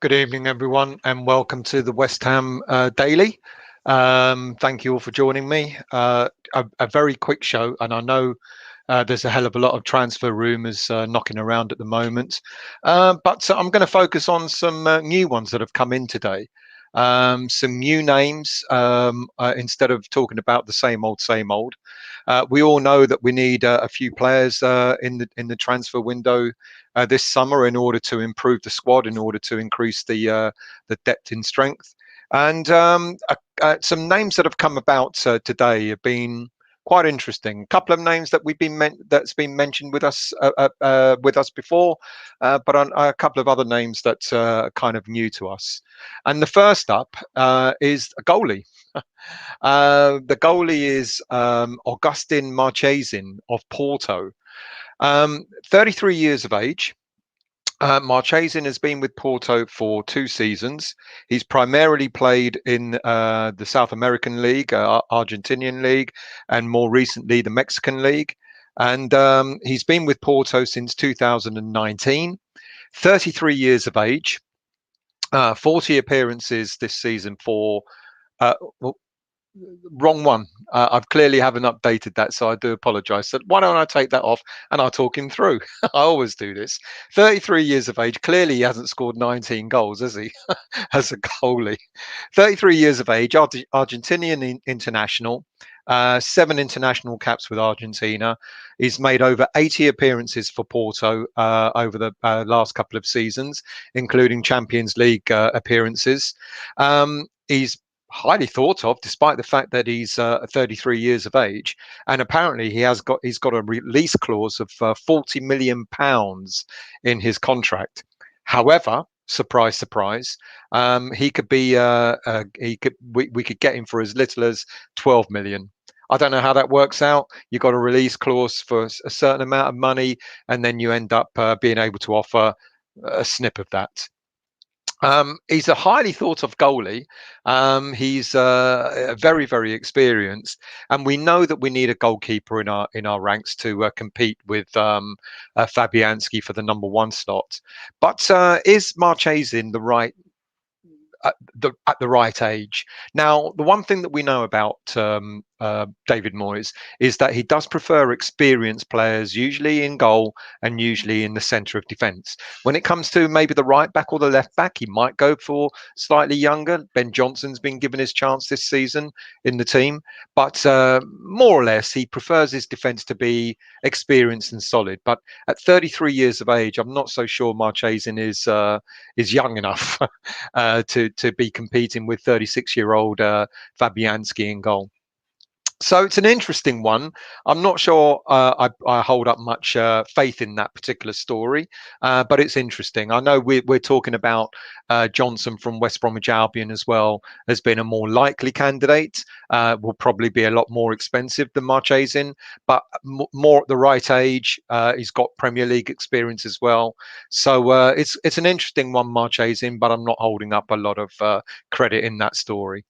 Good evening, everyone, and welcome to the West Ham Daily. Thank you all for joining me. A very quick show, and I know there's a hell of a lot of transfer rumours knocking around at the moment, but I'm going to focus on some new ones that have come in today. Some new names instead of talking about the same old, same old. We all know that we need a few players in the transfer window this summer in order to improve the squad, in order to increase the depth in strength. And some names that have come about today have been quite interesting. A couple of names that that's been mentioned with us before, but a couple of other names that are kind of new to us. And the first up is a goalie. The goalie is Augustin Marchesin of Porto. 33 years of age. Marchesin has been with Porto for 2 seasons. He's primarily played in the South American League, Argentinian League, and more recently the Mexican League. And he's been with Porto since 2019. 33 years of age. 40 appearances this season for... wrong one. I've clearly haven't updated that, so I do apologize. So why don't I take that off and I'll talk him through? I always do this. 33 years of age. Clearly he hasn't scored 19 goals, has he? As a goalie. 33 years of age, Argentinian international, 7 international caps with Argentina. He's made over 80 appearances for Porto over the last couple of seasons, including Champions League appearances. He's highly thought of, despite the fact that he's 33 years of age, and apparently he's got a release clause of £40 million in his contract. However, surprise, surprise, we could get him for as little as 12 million. I don't know how that works out. You've got a release clause for a certain amount of money, and then you end up being able to offer a snip of that. He's a highly thought of goalie. He's very, very experienced, and we know that we need a goalkeeper in our ranks to compete with Fabianski for the #1 slot. But is Marchesin the right? At the right age. Now, the one thing that we know about David Moyes is that he does prefer experienced players, usually in goal and usually in the centre of defence. When it comes to maybe the right back or the left back, he might go for slightly younger. Ben Johnson's been given his chance this season in the team, but more or less he prefers his defence to be experienced and solid. But at 33 years of age, I'm not so sure Marchesin is young enough to be competing with 36-year-old Fabianski in goal. So it's an interesting one. I'm not sure I hold up much faith in that particular story, but it's interesting. I know we're talking about Johnson from West Bromwich Albion as well as being a more likely candidate. Will probably be a lot more expensive than Marchesin, but more at the right age. He's got Premier League experience as well. So it's an interesting one, Marchesin, but I'm not holding up a lot of credit in that story.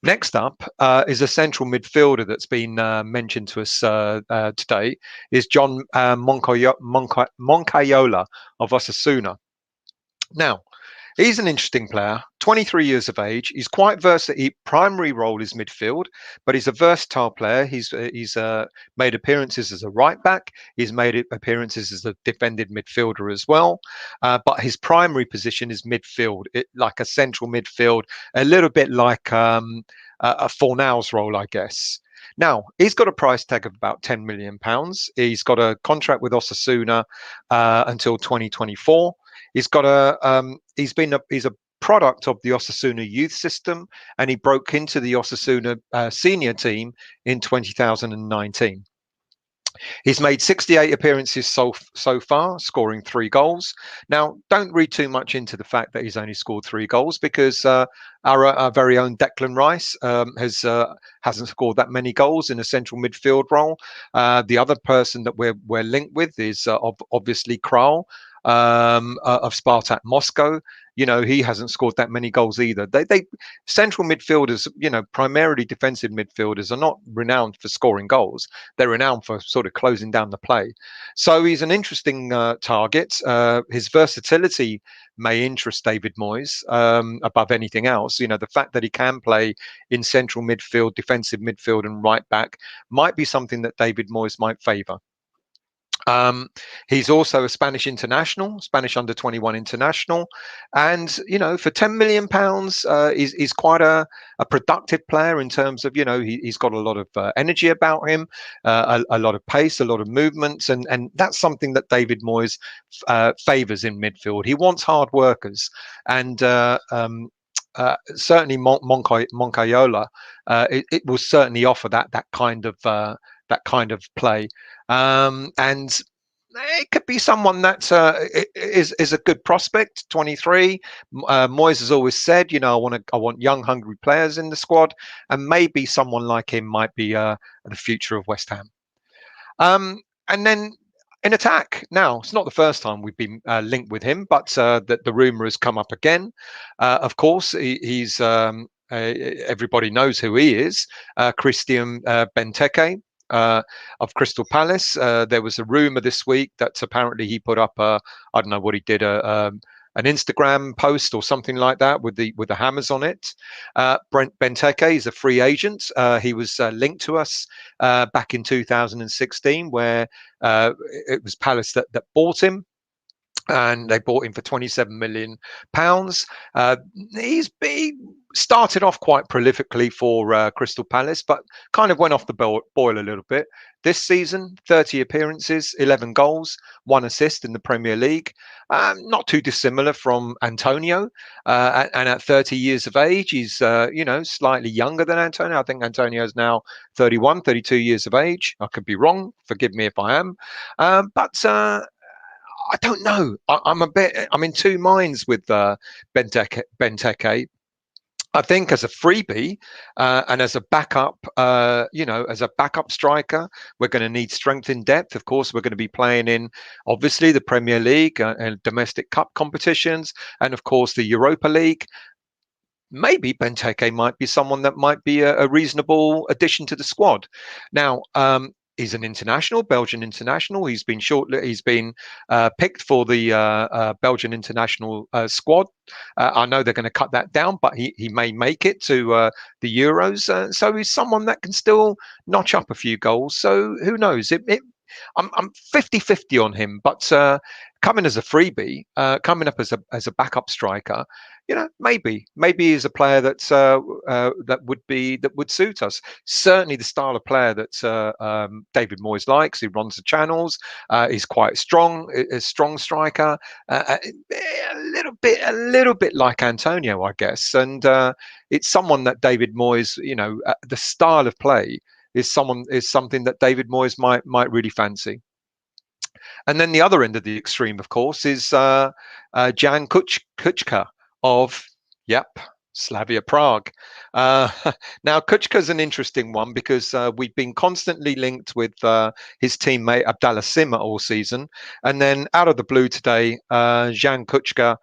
Next up is a central midfielder that's been mentioned to us today, is John Moncayola of Osasuna. Now, he's an interesting player, 23 years of age. He's quite versatile. His primary role is midfield, but he's a versatile player. He's made appearances as a right back. He's made appearances as a defended midfielder as well. But his primary position is midfield, like a central midfield, a little bit like a Fornals role, I guess. Now, he's got a price tag of about £10 million. He's got a contract with Osasuna until 2024. He's a product of the Osasuna youth system, and he broke into the Osasuna senior team in 2019. He's made 68 appearances so far, scoring 3 goals. Now, don't read too much into the fact that he's only scored 3 goals, because our very own Declan Rice hasn't scored that many goals in a central midfield role. The other person that we're linked with is obviously Kral of Spartak Moscow. He hasn't scored that many goals either. They central midfielders, primarily defensive midfielders, are not renowned for scoring goals. They're renowned for sort of closing down the play. So he's an interesting target. His versatility may interest David Moyes above anything else. The fact that he can play in central midfield, defensive midfield, and right back might be something that David Moyes might favour. He's also a Spanish international, Spanish under-21 international, and for £10 million, he's quite a productive player in terms of he's got a lot of energy about him, a lot of pace, a lot of movements, and that's something that David Moyes favours in midfield. He wants hard workers, and certainly Moncayola, it will certainly offer that kind of play. And it could be someone that is a good prospect. 23. Moyes has always said, I want young, hungry players in the squad, and maybe someone like him might be the future of West Ham. And then in attack, now it's not the first time we've been linked with him, but the rumor has come up again. Of course, he's everybody knows who he is, Christian Benteke. Of Crystal Palace. There was a rumor this week that apparently he put up I don't know what he did, an Instagram post or something like that with the hammers on it. Benteke is a free agent. He was linked to us back in 2016, where it was Palace that bought him. And they bought him for £27 million. He started off quite prolifically for Crystal Palace, but kind of went off the boil a little bit. This season, 30 appearances, 11 goals, 1 assist in the Premier League. Not too dissimilar from Antonio. And at 30 years of age, he's slightly younger than Antonio. I think Antonio is now 31, 32 years of age. I could be wrong. Forgive me if I am. But I don't know. I'm in two minds with Benteke. I think as a freebie and as a backup, as a backup striker, we're going to need strength in depth. Of course, we're going to be playing in, obviously, the Premier League and domestic cup competitions, and of course the Europa League. Maybe Benteke might be someone that might be a reasonable addition to the squad. Now, he's an international, Belgian international. He's been picked for the Belgian international squad. I know they're going to cut that down, but he may make it to the Euros. So he's someone that can still notch up a few goals. So who knows? I'm 50-50 on him, but coming as a freebie, coming up as a backup striker, maybe he's a player that's that would suit us. Certainly the style of player that David Moyes likes. He runs the channels. He's quite strong, a strong striker, a little bit like Antonio, I guess. And it's someone that David Moyes, the style of play is something that David Moyes might really fancy. And then the other end of the extreme, of course, is Jan Kuchka of Slavia Prague. Now, Kuchka's an interesting one because we've been constantly linked with his teammate Abdallah Sima all season, and then out of the blue today, Jan Kuchka,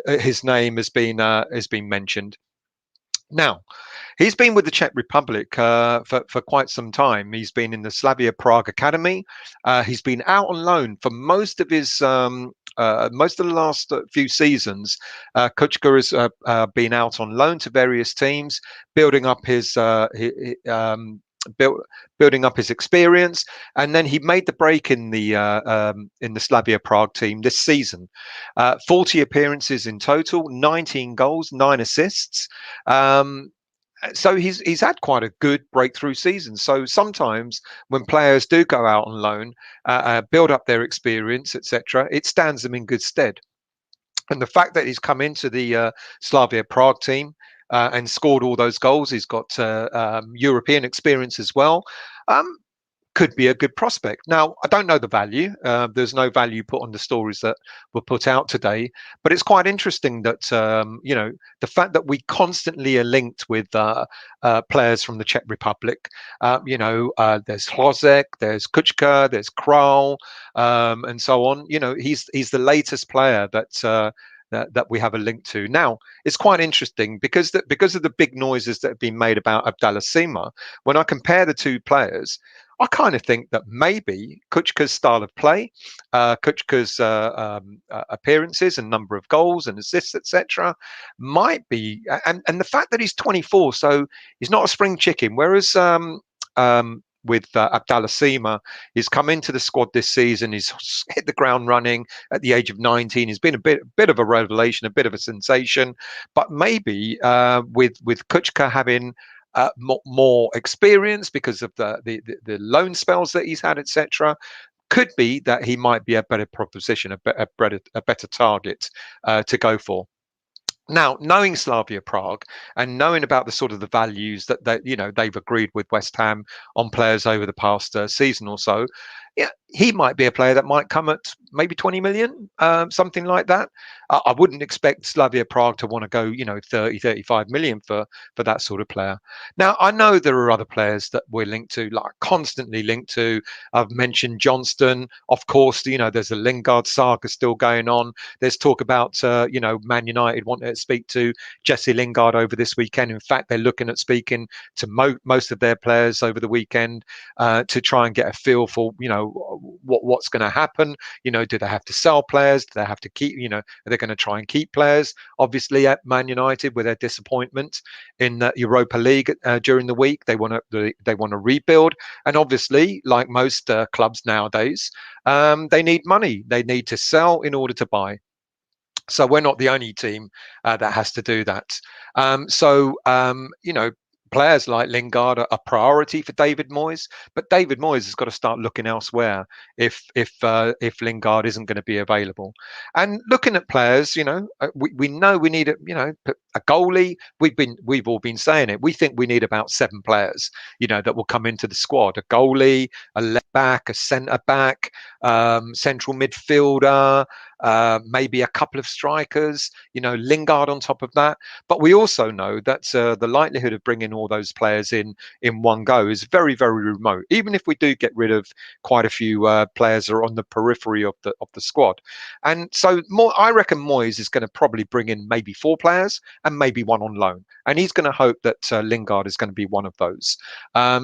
his name has been mentioned. Now, he's been with the Czech Republic for quite some time. He's been in the Slavia Prague academy. He's been out on loan for most of the last few seasons. Kuchka has been out on loan to various teams, building up his experience, and then he made the break in the Slavia Prague team this season. 40 appearances in total, 19 goals, 9 assists. So he's had quite a good breakthrough season. So sometimes when players do go out on loan, build up their experience, etc., it stands them in good stead. And the fact that he's come into the Slavia Prague team and scored all those goals, he's got European experience as well. Um, could be a good prospect. Now, I don't know the value. There's no value put on the stories that were put out today, but it's quite interesting that the fact that we constantly are linked with players from the Czech Republic. There's Hlozek, there's Kuchka, there's Kral, and so on. He's the latest player that we have a link to. Now, it's quite interesting because of the big noises that have been made about Abdallah Sima. When I compare the two players, I kind of think that maybe Kuchka's style of play, Kuchka's appearances and number of goals and assists, etc., might be, and the fact that he's 24, so he's not a spring chicken. Whereas with Abdallah Sima, he's come into the squad this season. He's hit the ground running at the age of 19. He's been a bit of a revelation, a bit of a sensation. But maybe with Kuchka having more experience because of the loan spells that he's had, etc. Could be that he might be a better proposition, a better target to go for. Now, knowing Slavia Prague and knowing about the sort of the values that they've agreed with West Ham on players over the past season or so, yeah, he might be a player that might come at maybe 20 million, something like that. I wouldn't expect Slavia Prague to want to go, 30, 35 million for that sort of player. Now, I know there are other players that we're linked to, like constantly linked to. I've mentioned Johnston. Of course, there's a Lingard saga still going on. There's talk about, Man United wanting to speak to Jesse Lingard over this weekend. In fact, they're looking at speaking to most of their players over the weekend to try and get a feel for, what's going to happen. Do they have to sell players? Do they have to keep, are they going to try and keep players? Obviously, at Man United, with their disappointment in the Europa League during the week, they want to rebuild. And obviously, like most clubs nowadays, they need money. They need to sell in order to buy. So we're not the only team that has to do that. Players like Lingard are a priority for David Moyes, but David Moyes has got to start looking elsewhere if Lingard isn't going to be available. And looking at players, we know we need a goalie. We've all been saying it. We think we need about 7 players, that will come into the squad: a goalie, a left back, a centre back, central midfielder. Maybe a couple of strikers, Lingard on top of that. But we also know that the likelihood of bringing all those players in one go is very, very remote. Even if we do get rid of quite a few players that are on the periphery of the squad, and so I reckon Moyes is going to probably bring in maybe 4 players and maybe 1 on loan, and he's going to hope that Lingard is going to be one of those.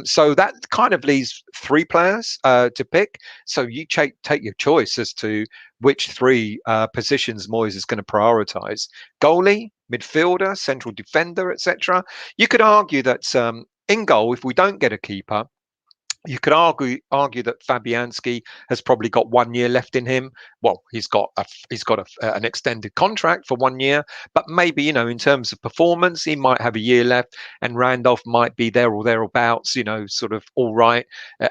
So that kind of leaves 3 players to pick. So you take your choice as to which 3 positions Moyes is going to prioritise: goalie, midfielder, central defender, etc. You could argue that in goal, if we don't get a keeper, you could argue that Fabianski has probably got 1 year left in him. Well, he's got an extended contract for 1 year, but maybe in terms of performance, he might have a year left, and Randolph might be there or thereabouts. Sort of all right.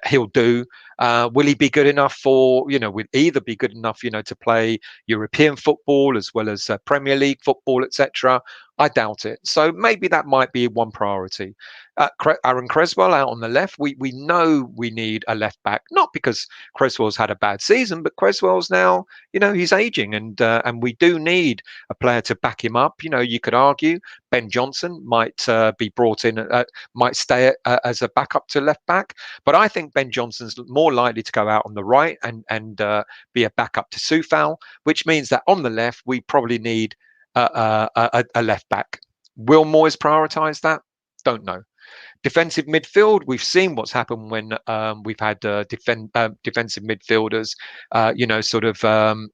He'll do. Will he be good enough will either be good enough, to play European football as well as Premier League football, etc. I doubt it. So maybe that might be one priority. Aaron Creswell out on the left. We know we need a left back, not because Creswell's had a bad season, but Creswell's now, he's aging, and we do need a player to back him up. You could argue Ben Johnson might be brought in, might stay as a backup to left back, but I think Ben Johnson's more likely to go out on the right and be a backup to Soufal, which means that on the left we probably need a left back. Will Moyes prioritise that? Don't know. Defensive midfield, we've seen what's happened when we've had defensive midfielders, sort of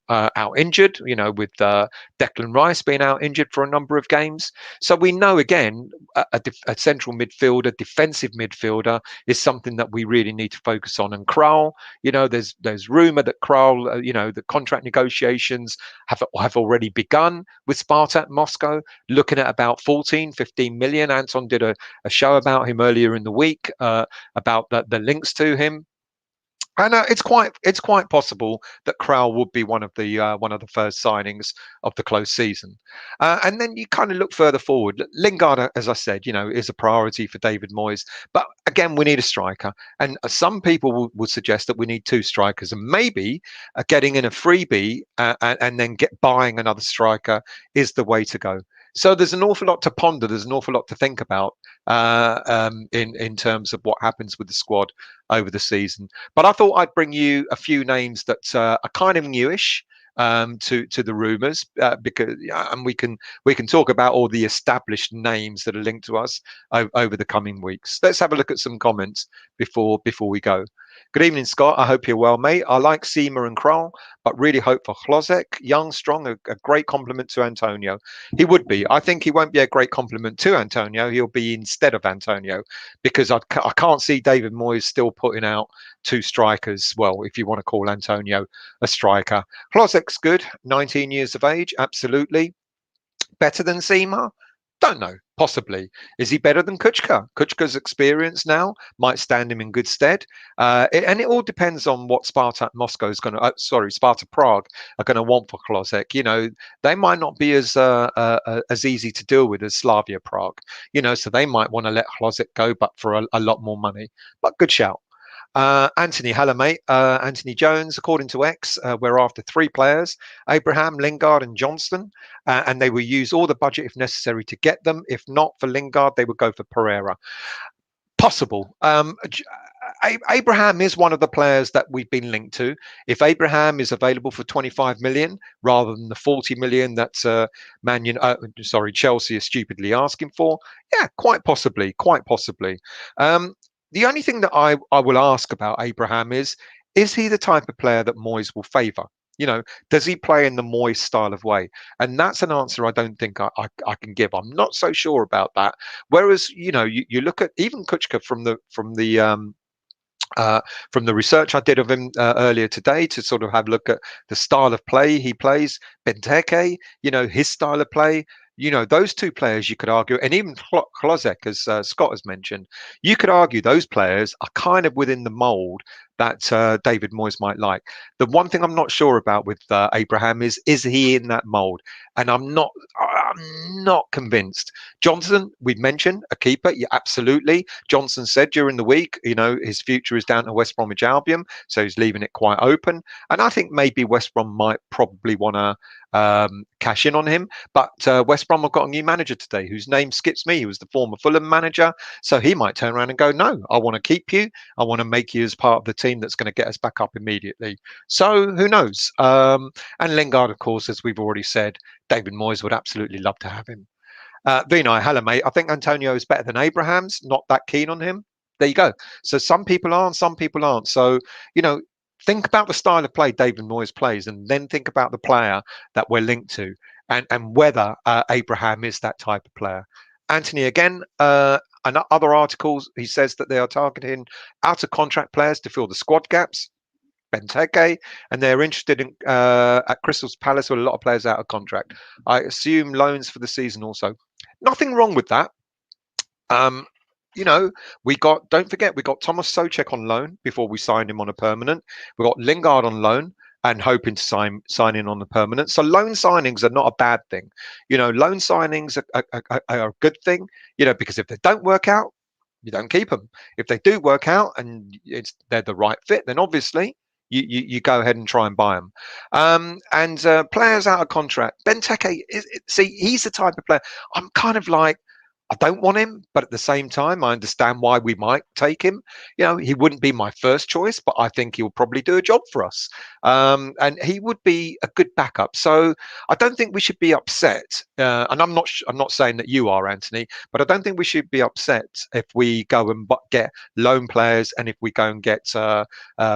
out injured, with Declan Rice being out injured for a number of games. So we know, again, a central midfielder, defensive midfielder is something that we really need to focus on. And Kral, there's rumour that Kral, the contract negotiations have already begun with Spartak Moscow, looking at about 14, 15 million. Anton did a show about him earlier in the week, about the links to him. And it's quite possible that Kral would be one of the first signings of the close season. And then you kind of look further forward. Lingard, as I said, is a priority for David Moyes. But again, we need a striker. And some people would suggest that we need two strikers, and maybe getting in a freebie and then buying another striker is the way to go. So there's an awful lot to ponder. There's an awful lot to think about in terms of what happens with the squad over the season. But I thought I'd bring you a few names that are kind of newish to the rumours, because and we can talk about all the established names that are linked to us over the coming weeks. Let's have a look at some comments before we go. Good evening, Scott. I hope you're well, mate. I like Seema and Kral, but really hope for Hlozek. Young, strong, a great compliment to Antonio. He would be. I think he won't be a great compliment to Antonio. He'll be instead of Antonio, because I can't see David Moyes still putting out two strikers. Well, if you want to call Antonio a striker. Hlozek's good, 19 years of age, absolutely. Better than Seema? Don't know. Possibly. Is he better than Kuchka? Kuchka's experience now might stand him in good stead. And it all depends on what Spartak Moscow is going to, Sparta Prague are going to want for Hlozek. They might not be as easy to deal with as Slavia Prague. So they might want to let Hlozek go, but for a lot more money. But good shout. Anthony, hello, mate. Anthony Jones, according to X, we're after three players: Abraham, Lingard, and Johnston, and they will use all the budget if necessary to get them. If not for Lingard, they would go for Pereira. Possible. Abraham is one of the players that we've been linked to. If Abraham is available for 25 million rather than the 40 million that Chelsea is stupidly asking for, yeah, quite possibly. The only thing that I will ask about Abraham is he the type of player that Moyes will favour? Does he play in the Moyes style of way? And that's an answer I don't think I can give. I'm not so sure about that. Whereas, you look at even Kuchka from the research I did of him earlier today, to sort of have a look at the style of play he plays. Benteke, his style of play. Those two players, you could argue, and even Hlozek, as Scott has mentioned, you could argue those players are kind of within the mould that David Moyes might like. The one thing I'm not sure about with Abraham is he in that mould? And I'm not convinced. Johnson, we've mentioned, a keeper. Yeah, absolutely. Johnson said during the week, his future is down to West Bromwich Albion, so he's leaving it quite open. And I think maybe West Brom might probably want to cash in on him. But West Brom have got a new manager today whose name skips me. He was the former Fulham manager. So he might turn around and go, no, I want to keep you. I want to make you as part of the team that's going to get us back up immediately. So who knows? And Lingard, of course, as we've already said, David Moyes would absolutely love to have him. Vinay, hello, mate. I think Antonio is better than Abraham's. Not that keen on him. There you go. So some people are, some people aren't. So, think about the style of play David Moyes plays, and then think about the player that we're linked to, and whether Abraham is that type of player. Anthony, again, and other articles, he says that they are targeting out of contract players to fill the squad gaps. Benteke, and they're interested in at Crystal Palace with a lot of players out of contract. I assume loans for the season also. Nothing wrong with that. Don't forget, we got Thomas Souček on loan before we signed him on a permanent. We got Lingard on loan and hoping to sign in on the permanent. So loan signings are not a bad thing. Loan signings are a good thing, because if they don't work out, you don't keep them. If they do work out and they're the right fit, then obviously you go ahead and try and buy them. And players out of contract. Benteke, he's the type of player I'm kind of like, I don't want him, but at the same time, I understand why we might take him. He wouldn't be my first choice, but I think he'll probably do a job for us. And he would be a good backup. So I don't think we should be upset. And I'm not saying that you are, Anthony, but I don't think we should be upset if we go and get loan players and if we go and get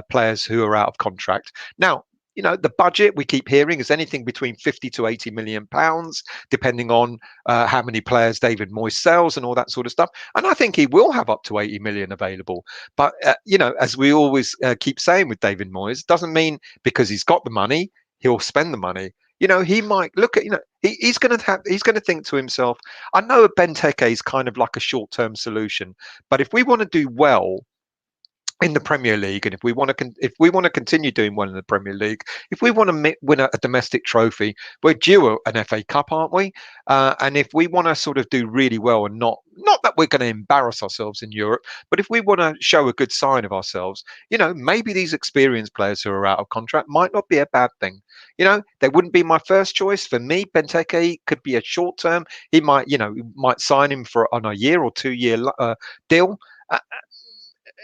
players who are out of contract. Now, the budget we keep hearing is anything between 50 to 80 million pounds, depending on how many players David Moyes sells and all that sort of stuff. And I think he will have up to 80 million available. But, as we always keep saying with David Moyes, doesn't mean because he's got the money, he'll spend the money. He might look at, he's going to think to himself, I know Benteke is kind of like a short-term solution, but if we want to do well in the Premier League, and if we want to continue doing well in the Premier League, if we want to win a domestic trophy, we're due an FA Cup, aren't we? And if we want to sort of do really well, and not that we're going to embarrass ourselves in Europe, but if we want to show a good sign of ourselves, maybe these experienced players who are out of contract might not be a bad thing. They wouldn't be my first choice. For me, Benteke could be a short term. He might sign him on a year or 2 year deal.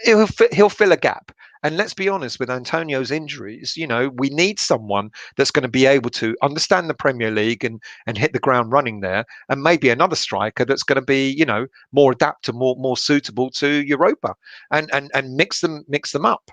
He'll fill a gap. And let's be honest, with Antonio's injuries, we need someone that's going to be able to understand the Premier League and hit the ground running there, and maybe another striker that's going to be, more adaptable, more suitable to Europa, and mix them up.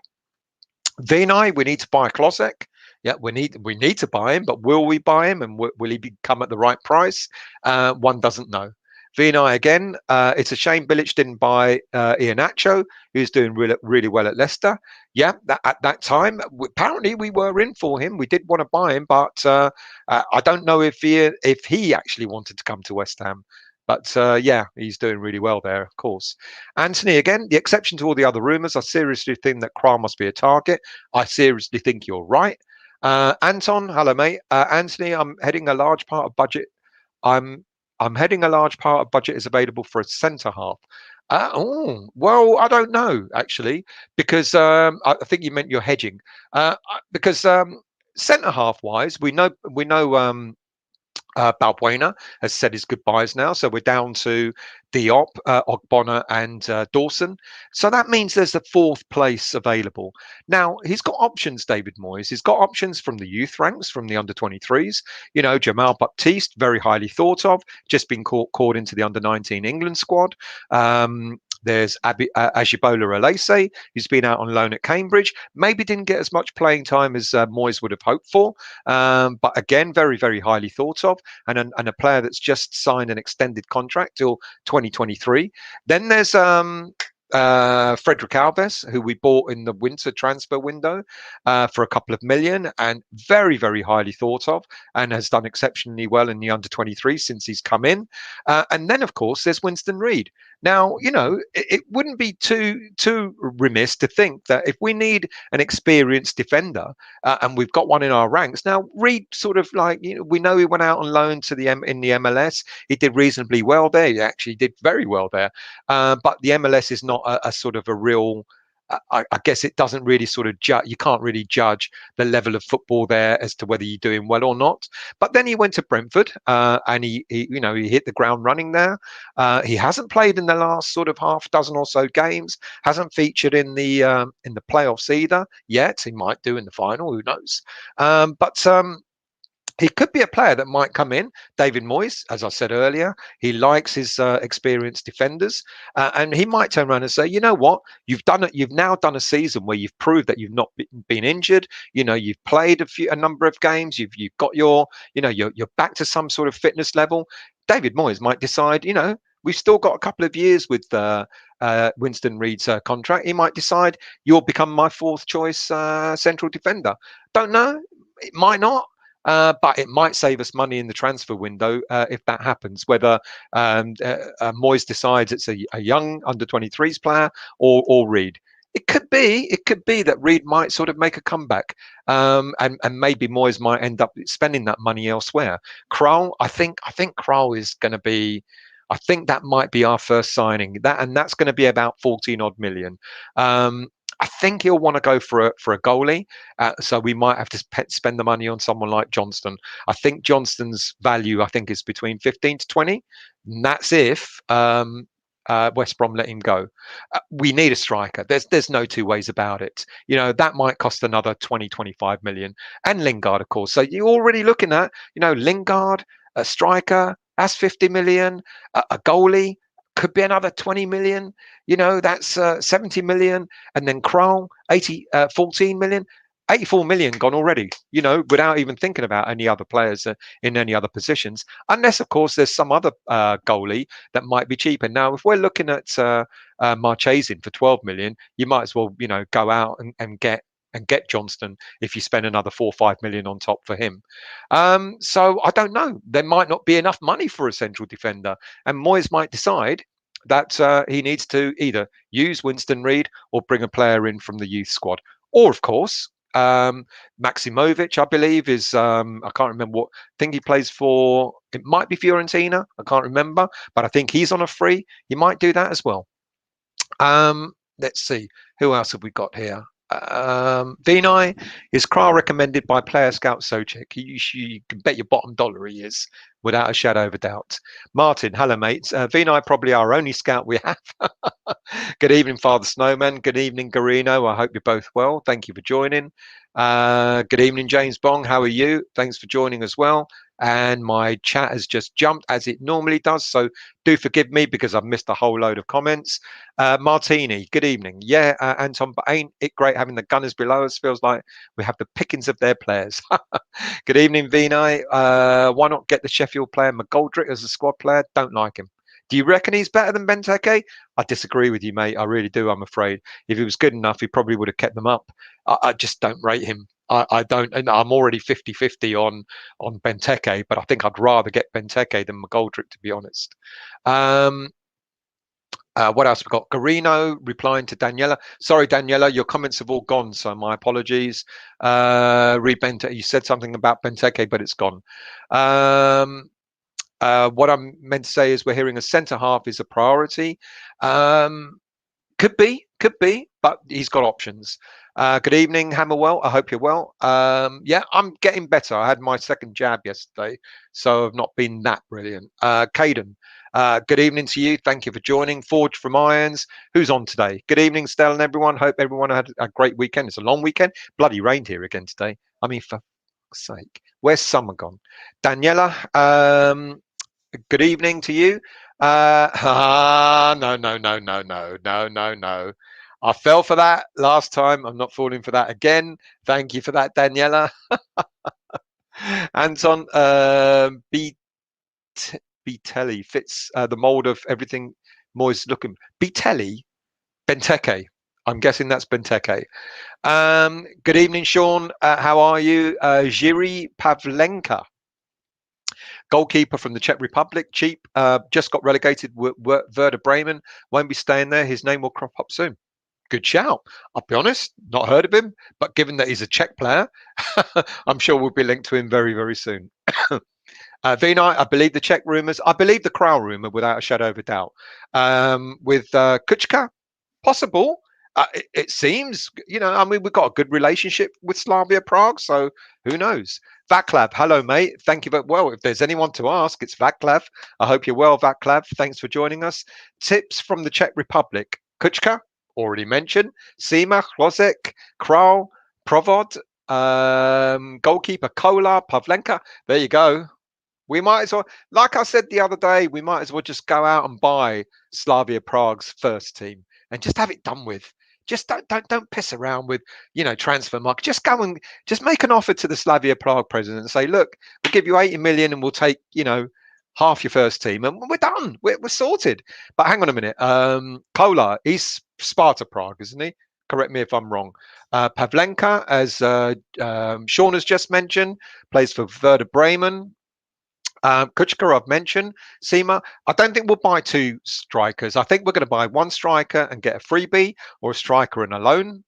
Vinay, we need to buy Klosek. Yeah, we need to buy him, but will we buy him, and will he come at the right price? One doesn't know. Vinay again. It's a shame Bilic didn't buy Iheanacho, who's doing really, really well at Leicester. Yeah, at that time, apparently we were in for him. We did want to buy him, but I don't know if he actually wanted to come to West Ham. But yeah, he's doing really well there, of course. Anthony, again, the exception to all the other rumours, I seriously think that Kral must be a target. I seriously think you're right. Anton, hello, mate. Anthony, I'm heading a large part of budget. I'm I'm heading a large part of budget is available for a centre half. Oh, well, I don't know actually, because I think you meant you're hedging. Because centre half wise, we know Balbuena has said his goodbyes now, so we're down to Diop, Ogbonna, and Dawson. So that means there's a fourth place available. Now he's got options, David Moyes. He's got options from the youth ranks, from the under 23s. Jamal Baptiste, very highly thought of, just been called into the under 19 England squad. There's Ajibola Alese, who's been out on loan at Cambridge. Maybe didn't get as much playing time as Moyes would have hoped for, but again, very, very highly thought of, and a player that's just signed an extended contract till 2023. Then there's Frederick Alves, who we bought in the winter transfer window for a couple of million, and very, very highly thought of, and has done exceptionally well in the under 23 since he's come in. And then, of course, there's Winston Reid. Now, it wouldn't be too remiss to think that if we need an experienced defender, and we've got one in our ranks now, Reid sort of like, we know he went out on loan to in the MLS. He did reasonably well there. He actually did very well there. But the MLS is not a sort of a real. I guess it doesn't really sort of judge. You can't really judge the level of football there as to whether you're doing well or not. But then he went to Brentford, and he hit the ground running there. He hasn't played in the last sort of half dozen or so games. Hasn't featured in the playoffs either yet. He might do in the final. Who knows? But he could be a player that might come in. David Moyes, as I said earlier, he likes his experienced defenders, and he might turn around and say, "You know what? You've done it. You've now done a season where you've proved that you've not been injured. You've played a number of games. You've got you're back to some sort of fitness level." David Moyes might decide, we've still got a couple of years with Winston Reid's contract. He might decide you'll become my fourth choice central defender. Don't know. It might not. But it might save us money in the transfer window if that happens, whether Moyes decides it's a young under 23s player or Reid. It could be that Reid might sort of make a comeback, and maybe Moyes might end up spending that money elsewhere. Kral, I think Kral is going to be. I think that might be our first signing. That's going to be about 14 odd million. I think he'll want to go for a goalie, so we might have to spend the money on someone like Johnston. I think Johnston's value, I think, is between 15 to 20. And that's if West Brom let him go. We need a striker. There's no two ways about it. That might cost another 20, 25 million. And Lingard, of course. So you're already looking at, Lingard, a striker, that's 50 million, a goalie could be another 20 million. That's 70 million. And then Kroll, 14 million. 84 million gone already, without even thinking about any other players in any other positions, unless, of course, there's some other goalie that might be cheaper. Now, if we're looking at Marchesin for 12 million, you might as well, go out and get Johnston if you spend another 4 or 5 million on top for him. So I don't know. There might not be enough money for a central defender, and Moyes might decide that he needs to either use Winston Reid or bring a player in from the youth squad, or, of course, Maximovic, I believe, is I can't remember what thing he plays for. It might be Fiorentina. I can't remember, but I think he's on a free. He might do that as well. Let's see, who else have we got here? Vinay, is Kra recommended by Player Scout Sochik? You can bet your bottom dollar he is, without a shadow of a doubt. Martin, hello mates. Vinay, probably our only scout we have. Good evening, Father Snowman. Good evening, Garino. I hope you're both well. Thank you for joining. Good evening, James Bong. How are you? Thanks for joining as well. And my chat has just jumped as it normally does, so do forgive me because I've missed a whole load of comments. Martini, good evening. Yeah, Anton, but ain't it great having the Gunners below us? Feels like we have the pickings of their players. Good evening, Vinay. Why not get the Sheffield player McGoldrick as a squad player? Don't like him. Do you reckon he's better than Benteke? I disagree with you, mate. I really do, I'm afraid. If he was good enough, he probably would have kept them up. I just don't rate him. I don't, and I'm already 50-50 on Benteke, but I think I'd rather get Benteke than McGoldrick, to be honest. What else we got? Garino replying to Daniela. Sorry, Daniela, your comments have all gone, so my apologies. Read Benteke. You said something about Benteke, but it's gone. What I'm meant to say is we're hearing a centre half is a priority. Could be, but he's got options. Good evening, Hammerwell. I hope you're well. Yeah, I'm getting better. I had my second jab yesterday, so I've not been that brilliant. Caden, good evening to you. Thank you for joining. Forge from Irons. Who's on today? Good evening, Stella and everyone. Hope everyone had a great weekend. It's a long weekend. Bloody rained here again today. I mean, for fuck's sake, where's summer gone? Daniela, good evening to you. No. I fell for that last time. I'm not falling for that again. Thank you for that, Daniela. Anton, Bitelli fits the mold of everything Moyes looking. Bitelli, Benteke. I'm guessing that's Benteke. Good evening, Sean. How are you? Jiri Pavlenka. Goalkeeper from the Czech Republic, cheap, just got relegated. Werder Bremen, won't be staying there. His name will crop up soon. Good shout. I'll be honest, not heard of him, but given that he's a Czech player, I'm sure we'll be linked to him very, very soon. Vinay, I believe the Czech rumours. I believe the Krau rumour without a shadow of a doubt. With Kuchka, possible. It seems, I mean, we've got a good relationship with Slavia Prague, so who knows? Vaclav, hello, mate. Thank you. Well, if there's anyone to ask, it's Vaclav. I hope you're well, Vaclav. Thanks for joining us. Tips from the Czech Republic. Kuchka, already mentioned. Sima, Hlozek, Král, Provod, goalkeeper Kolar, Pavlenka. There you go. We might as well, like I said the other day, we might as well just go out and buy Slavia Prague's first team and just have it done with. Just don't piss around with, transfer market. Just go and just make an offer to the Slavia Prague president and say, look, we'll give you 80 million and we'll take, half your first team and we're done. We're sorted. But hang on a minute. Kolar, he's Sparta Prague, isn't he? Correct me if I'm wrong. Pavlenka, as Sean has just mentioned, plays for Werder Bremen. Kuchka, I've mentioned. Sima, I don't think we'll buy two strikers. I think we're going to buy one striker and get a freebie, or a striker and a loan.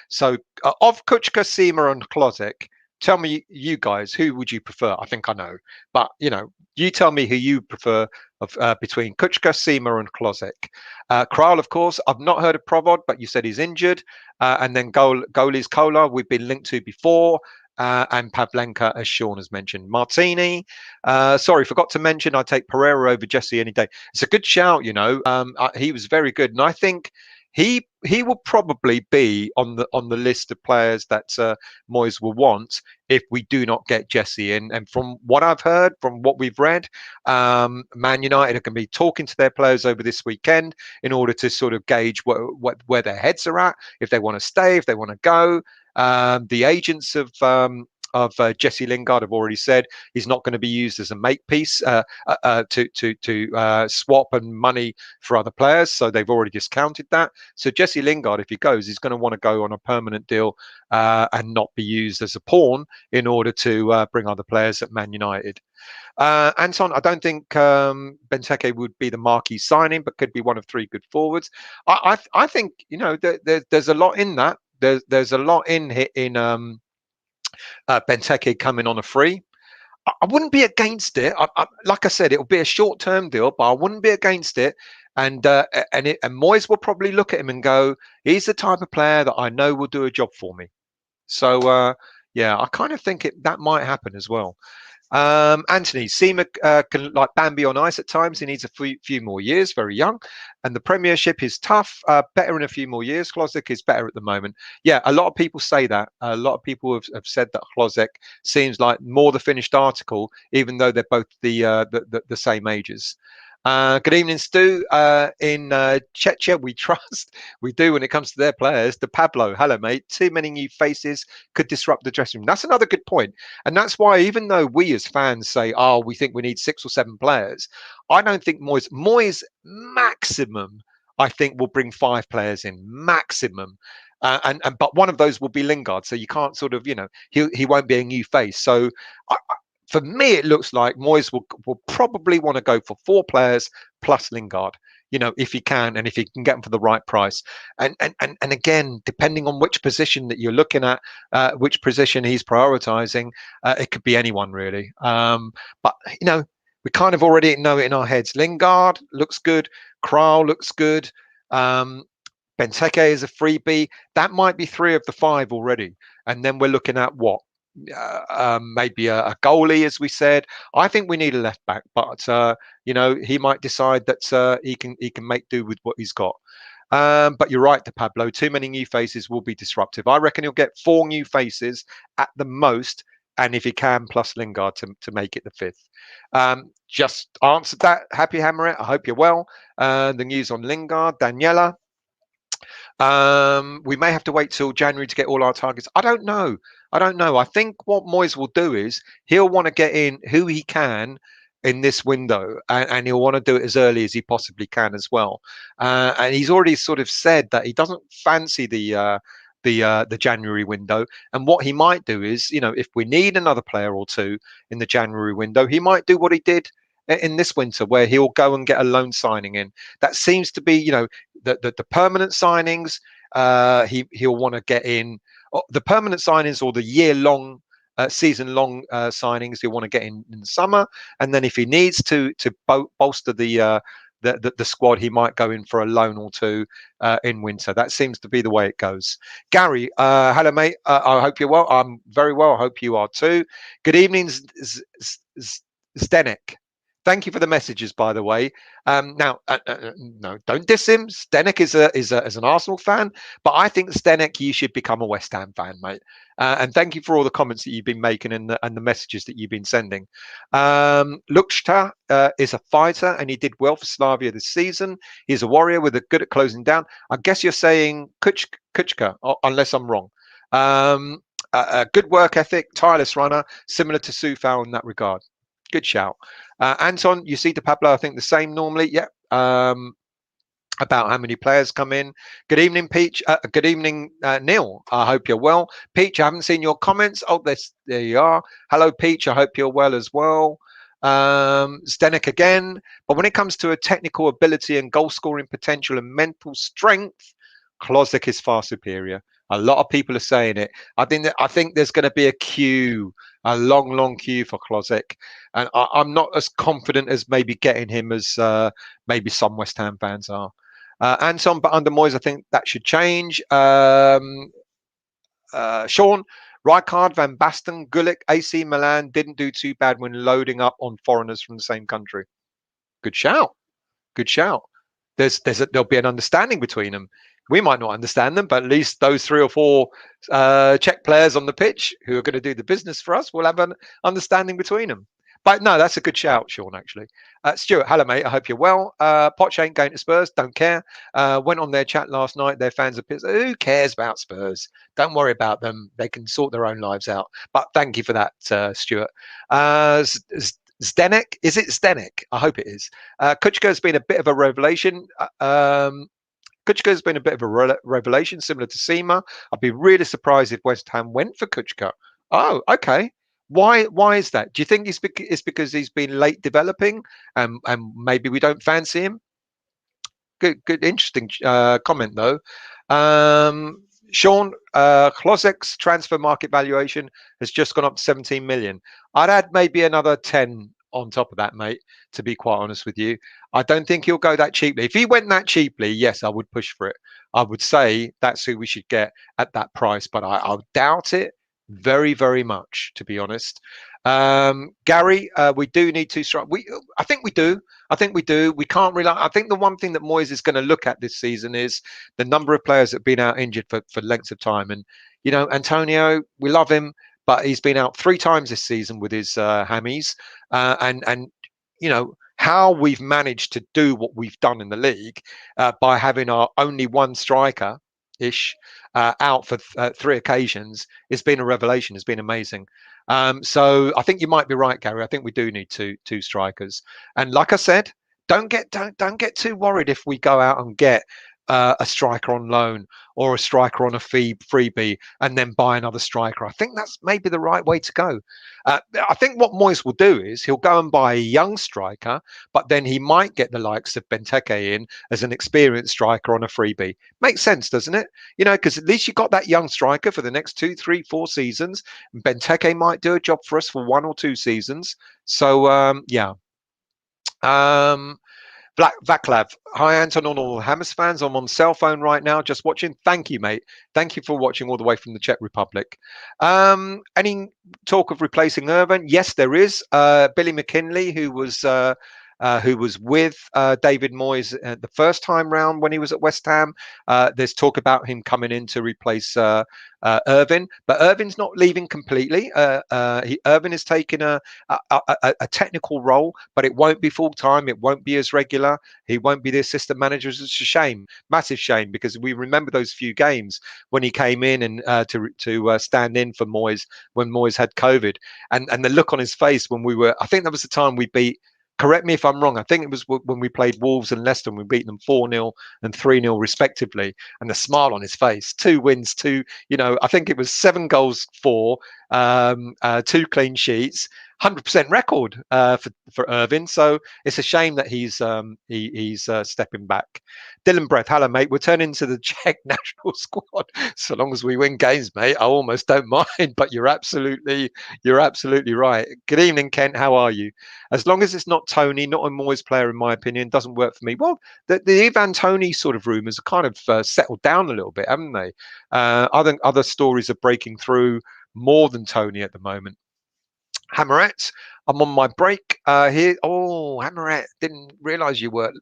So of Kuchka, Sima, and Hlozek, tell me, you guys, who would you prefer? I think I know, but you tell me who you prefer of between Kuchka, Sema, and Klozek. Kral, of course, I've not heard of Provod, but you said he's injured. And then goalies Kola, we've been linked to before. And Pavlenka, as Sean has mentioned. Martini, sorry, forgot to mention, I take Pereira over Jesse any day. It's a good shout, he was very good, and I think he will probably be on the list of players that Moyes will want if we do not get Jesse in. And from what I've heard, from what we've read, Man United are going to be talking to their players over this weekend in order to sort of gauge where their heads are at, if they want to stay, if they want to go. The agents of Jesse Lingard have already said he's not going to be used as a make piece to swap and money for other players. So they've already discounted that. So Jesse Lingard, if he goes, he's going to want to go on a permanent deal and not be used as a pawn in order to bring other players at Man United. Anton, I don't think Benteke would be the marquee signing, but could be one of three good forwards. I think there's a lot in that. There's a lot in Benteke coming on a free. I wouldn't be against it. Like I said, it'll be a short-term deal, but I wouldn't be against it. And Moyes will probably look at him and go, he's the type of player that I know will do a job for me. So yeah, I kind of think that might happen as well. Anthony, Seema can like Bambi on ice at times. He needs a few more years, very young. And the Premiership is tough, better in a few more years. Klozek is better at the moment. Yeah, a lot of people say that. A lot of people have said that Klozek seems like more the finished article, even though they're both the same ages. Good evening, Stu. In Czechia, we trust. We do when it comes to their players. The Pablo, hello, mate. Too many new faces could disrupt the dressing room. That's another good point. And that's why, even though we as fans say, oh, we think we need 6 or 7 players, I don't think Moyes maximum, I think, will bring 5 players in, maximum. But one of those will be Lingard. So you can't sort of, he won't be a new face. So for me, it looks like Moyes will probably want to go for 4 players plus Lingard, if he can, and if he can get them for the right price. And again, depending on which position that you're looking at, which position he's prioritizing, it could be anyone really. But we kind of already know it in our heads. Lingard looks good. Kral looks good. Benteke is a freebie. That might be 3 of the 5 already. And then we're looking at what? Maybe a goalie, as we said. I think we need a left back, but he might decide that he can make do with what he's got. But you're right, De Pablo. Too many new faces will be disruptive. I reckon he'll get 4 new faces at the most, and if he can, plus Lingard to make it the 5th. Just answered that. Happy Hammerette. I hope you're well. The news on Lingard, Daniela. We may have to wait till January to get all our targets. I don't know. I think what Moyes will do is he'll want to get in who he can in this window, and he'll want to do it as early as he possibly can as well. And he's already sort of said that he doesn't fancy the January window. And what he might do is, if we need another player or 2 in the January window, he might do what he did in this winter, where he'll go and get a loan signing in. That seems to be, the permanent signings. He'll want to get in the permanent signings or the year-long, season-long signings. He'll want to get in the summer, and then if he needs to bolster the squad, he might go in for a loan or 2 in winter. That seems to be the way it goes. Gary, hello, mate. I hope you're well. I'm very well. I hope you are too. Good evening, Zdenek. Thank you for the messages, by the way. Now, no, don't diss him. Zdenek is an Arsenal fan, but I think Zdenek, you should become a West Ham fan, mate. And thank you for all the comments that you've been making and the messages that you've been sending. Kuchta is a fighter, and he did well for Slavia this season. He's a warrior with a good at closing down. I guess you're saying Kuchka, unless I'm wrong. A good work ethic, tireless runner, similar to Soufal in that regard. Good shout. Anton, you see De Pablo, I think the same normally. Yeah. About how many players come in. Good evening, Peach. Good evening, Neil. I hope you're well. Peach, I haven't seen your comments. Oh, there you are. Hello, Peach. I hope you're well as well. Zdenek again. But when it comes to a technical ability and goal scoring potential and mental strength, Klozek is far superior. A lot of people are saying it. I think there's going to be a queue, a long queue for Klosek, and I'm not as confident as maybe getting him as maybe some West Ham fans are. But under Moyes, I think that should change. Sean, Rijkaard, Van Basten, Gullit, AC Milan didn't do too bad when loading up on foreigners from the same country. Good shout. Good shout. There'll be an understanding between them. We might not understand them, but at least those 3 or 4 Czech players on the pitch who are going to do the business for us will have an understanding between them. But no, that's a good shout, Sean, actually. Stuart, hello, mate. I hope you're well. Poch ain't going to Spurs. Don't care. Went on their chat last night. Their fans are pissed. Who cares about Spurs? Don't worry about them. They can sort their own lives out. But thank you for that, Stuart. Zdenek, is it Zdenek? I hope it is. Kuchka has been a bit of a revelation. Kuchka has been a bit of a revelation, similar to Seema. I'd be really surprised if West Ham went for Kuchka. Oh, okay. Why is that? Do you think it's because he's been late developing and maybe we don't fancy him? Good, interesting comment though. Sean, Klosek's transfer market valuation has just gone up to 17 million. I'd add maybe another 10 on top of that, mate, to be quite honest with you. I don't think he'll go that cheaply. If he went that cheaply, yes, I would push for it. I would say that's who we should get at that price, but I doubt it very, very much, to be honest. Gary, we do need to strike. I think we do. I think we do. We can't rely. I think the one thing that Moyes is going to look at this season is the number of players that have been out injured for lengths of time. And, you know, Antonio, we love him, but he's been out 3 times this season with his hammies. And you know, how we've managed to do what we've done in the league by having our only one striker ish out for 3 occasions, it's been a revelation. It's been amazing. So I think you might be right, Gary. I think we do need two strikers. And like I said, don't get too worried if we go out and get a striker on loan or a striker on a freebie and then buy another striker. I think that's maybe the right way to go. I think what Moyes will do is he'll go and buy a young striker, but then he might get the likes of Benteke in as an experienced striker on a freebie. Makes sense, doesn't it? You know, because at least you got that young striker for the next 2, 3, 4 seasons. Benteke might do a job for us for 1 or 2 seasons. So yeah. Vaclav, hi Anton and all Hammers fans. I'm on cell phone right now, just watching. Thank you, mate. Thank you for watching all the way from the Czech Republic. Any talk of replacing Irvin? Yes, there is. Billy McKinley, who was with David Moyes the first time round when he was at West Ham. There's talk about him coming in to replace Irvin, but Irvin's not leaving completely. Irvin is taking a technical role, but it won't be full time. It won't be as regular. He won't be the assistant manager. It's a shame, massive shame, because we remember those few games when he came in and to stand in for Moyes when Moyes had COVID, and the look on his face when we were. I think that was the time we beat. Correct me if I'm wrong. I think it was when we played Wolves and Leicester and we beat them 4-0 and 3-0 respectively. And the smile on his face, 2 wins, 2, you know, I think it was 7 goals, 4, 2 clean sheets, 100% record for Irvin. So it's a shame that he's stepping back. Dylan Breath, hello mate. We're turning to the Czech national squad. So long as we win games, mate, I almost don't mind. But you're absolutely right. Good evening, Kent. How are you? As long as it's not Tony, not a Moyes player, in my opinion, doesn't work for me. Well, the Ivan Tony sort of rumours are kind of settled down a little bit, haven't they? Other stories are breaking through more than Tony at the moment. Hammerette, I'm on my break here. Oh, Hammerette, didn't realise you work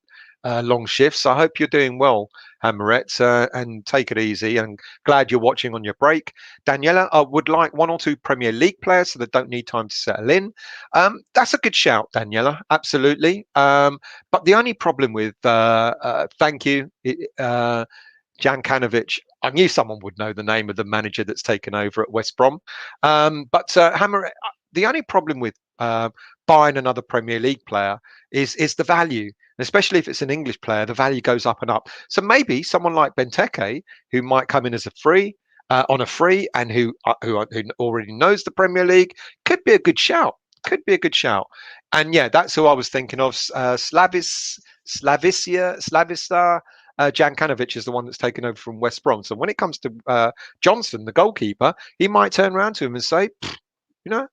long shifts. I hope you're doing well, Hammerette, and take it easy. And glad you're watching on your break. Daniela, I would like 1 or 2 Premier League players so they don't need time to settle in. That's a good shout, Daniela. Absolutely. But the only problem with thank you, Jan Kanovic. I knew someone would know the name of the manager that's taken over at West Brom. But Hammer, the only problem with buying another Premier League player is the value. And especially if it's an English player, the value goes up and up. So maybe someone like Benteke, who might come in as a free, on a free, and who already knows the Premier League, could be a good shout. Could be a good shout. And yeah, that's who I was thinking of. Slavisa. Jankanovic is the one that's taken over from West Brom. So when it comes to Johnson, the goalkeeper, he might turn around to him and say, you know,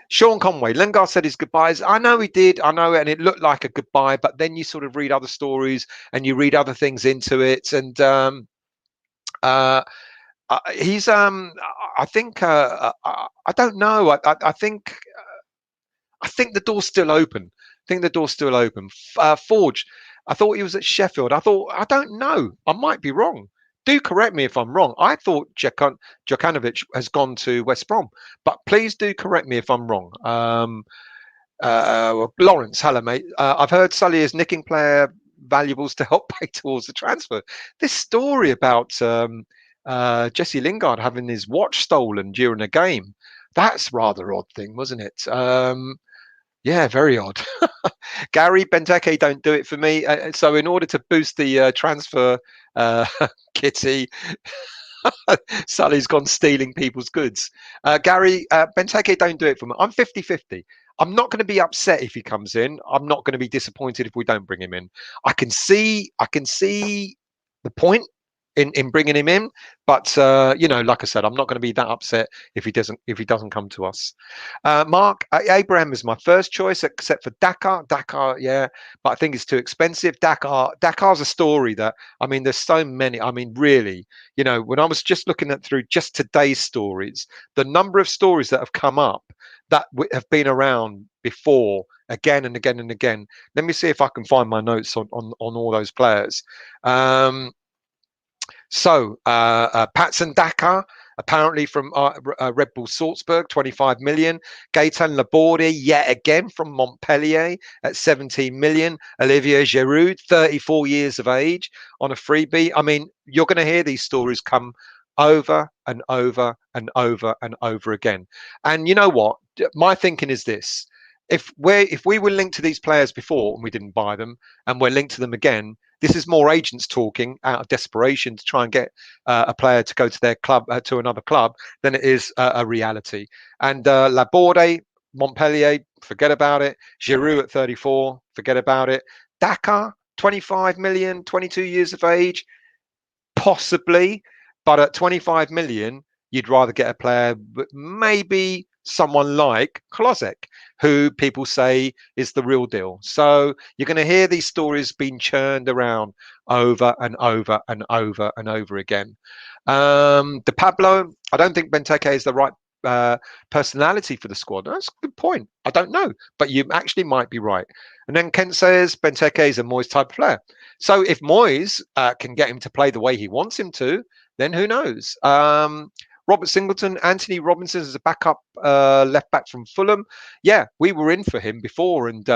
Sean Conway, Lingard said his goodbyes. I know he did. I know it, and it looked like a goodbye. But then you sort of read other stories and you read other things into it. And he's, I think, I don't know. I think the door's still open. I think the door's still open. Forge, I thought he was at Sheffield. I don't know. I might be wrong. Do correct me if I'm wrong. I thought Djokanovic has gone to West Brom, but please do correct me if I'm wrong. Lawrence, hello, mate. I've heard Sully is nicking player valuables to help pay towards the transfer. This story about Jesse Lingard having his watch stolen during a game, that's rather odd thing, wasn't it? Yeah, very odd. Gary, Benteke don't do it for me. So in order to boost the transfer kitty, Sully's gone stealing people's goods. Gary, Benteke don't do it for me. I'm 50-50. I'm not going to be upset if he comes in. I'm not going to be disappointed if we don't bring him in. I can see the point in bringing him in, but like I said, I'm not going to be that upset if he doesn't come to us. Mark, Abraham is my first choice, except for Dakar. Dakar, yeah, but I think it's too expensive. Dakar's a story that, I mean, there's so many. I mean, really, when I was just looking through just today's stories, the number of stories that have come up that have been around before, again and again and again. Let me see if I can find my notes on all those players. Patson Dakar, apparently from Red Bull Salzburg, 25 million. Gaetan Laborde, yet again from Montpellier at 17 million. Olivier Giroud, 34 years of age, on a freebie. I mean, you're going to hear these stories come over and over and over and over again. And you know what? My thinking is this. If we were linked to these players before and we didn't buy them, and we're linked to them again, this is more agents talking out of desperation to try and get a player to go to their club, to another club, than it is a reality. And Laborde, Montpellier, forget about it. Giroud at 34, forget about it. Dakar, 25 million, 22 years of age, possibly, but at 25 million, you'd rather get a player, maybe someone like Klozek, who people say is the real deal. So you're going to hear these stories being churned around over and over and over and over again. De Pablo, I don't think Benteke is the right personality for the squad. That's a good point. I don't know, but you actually might be right. And then Kent says Benteke is a Moyes type of player. So if Moyes can get him to play the way he wants him to, then who knows? Robert Singleton, Anthony Robinson is a backup left back from Fulham. Yeah, we were in for him before, and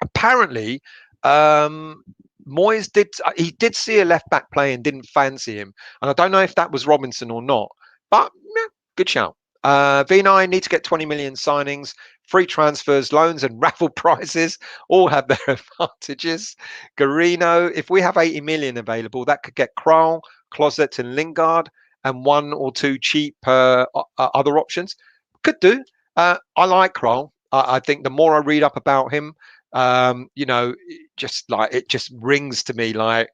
apparently Moyes did see a left back play and didn't fancy him, and I don't know if that was Robinson or not, but yeah, good shout. V9 need to get 20 million signings, free transfers, loans, and raffle prizes all have their advantages. Garino, if we have 80 million available, that could get Krul, Closet, and Lingard, and one or two cheap other options. Could do. I like Krul. I think the more I read up about him, just like it just rings to me like,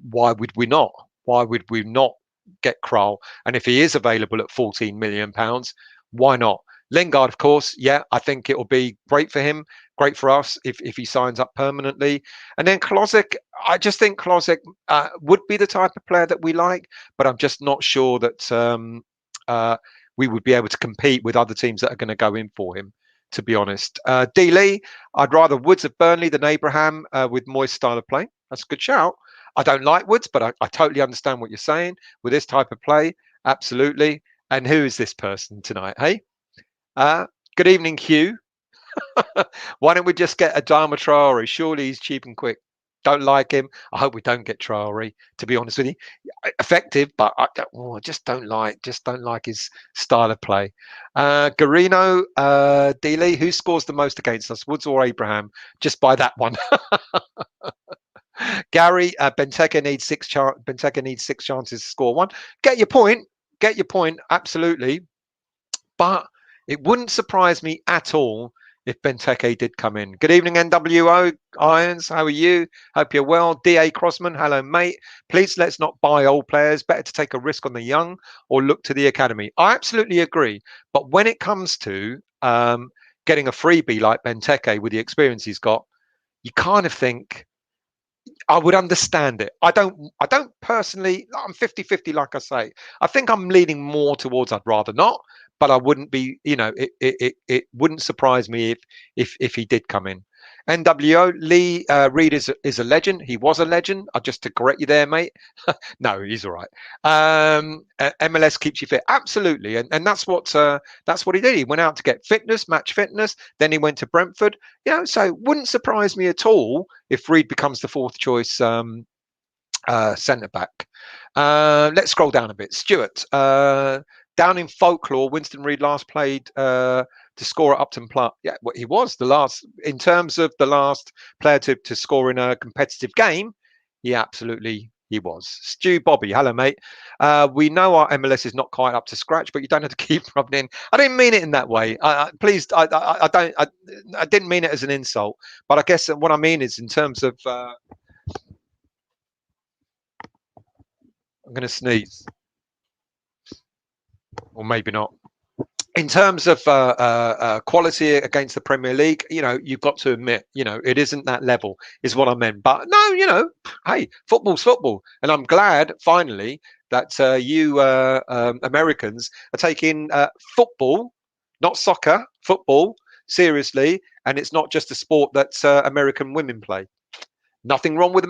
why would we not? Why would we not get Krul? And if he is available at 14 million pounds, why not? Lingard, of course, yeah, I think it will be great for him, great for us if he signs up permanently. And then Klozek, I just think Klozek would be the type of player that we like, but I'm just not sure that we would be able to compete with other teams that are going to go in for him, to be honest. D. Lee, I'd rather Woods of Burnley than Abraham with Moyes' style of play. That's a good shout. I don't like Woods, but I totally understand what you're saying with this type of play. Absolutely. And who is this person tonight? Hey, good evening, Hugh. Why don't we just get Adama Traore? Surely he's cheap and quick. Don't like him. I hope we don't get Traore, to be honest with you. Effective, but I just don't like his style of play. Garino, Dealey, who scores the most against us, Woods or Abraham? Just by that one. Gary, Benteke needs six chances to score one. Get your point. Absolutely. But it wouldn't surprise me at all if Benteke did come in. Good evening, NWO Irons. How are you? Hope you're well. DA Crossman, hello, mate. Please let's not buy old players. Better to take a risk on the young or look to the academy. I absolutely agree. But when it comes to getting a freebie like Benteke with the experience he's got, you kind of think I would understand it. I don't personally, I'm 50-50, like I say. I think I'm leaning more towards I'd rather not, but I wouldn't be, it wouldn't surprise me if he did come in. NWO Lee Reed is a legend. He was a legend. Just to correct you there, mate. No, he's all right. MLS keeps you fit, absolutely, and that's what he did. He went out to get fitness, match fitness. Then he went to Brentford. So it wouldn't surprise me at all if Reed becomes the fourth choice centre back. Let's scroll down a bit. Stuart, down in folklore, Winston Reed last played to score at Upton Park. Yeah, well, he was the last in terms of the last player to score in a competitive game. He was. Stu Bobby, hello, mate. We know our MLS is not quite up to scratch, but you don't have to keep rubbing in. I didn't mean it in that way. Please, I don't. I didn't mean it as an insult. But I guess what I mean is in terms of. I'm going to sneeze, or maybe not. In terms of quality against the Premier League, you've got to admit, it isn't that level, is what I meant. But no, hey, football's football, and I'm glad finally that you Americans are taking football, not soccer, football seriously, and it's not just a sport that American women play. Nothing wrong with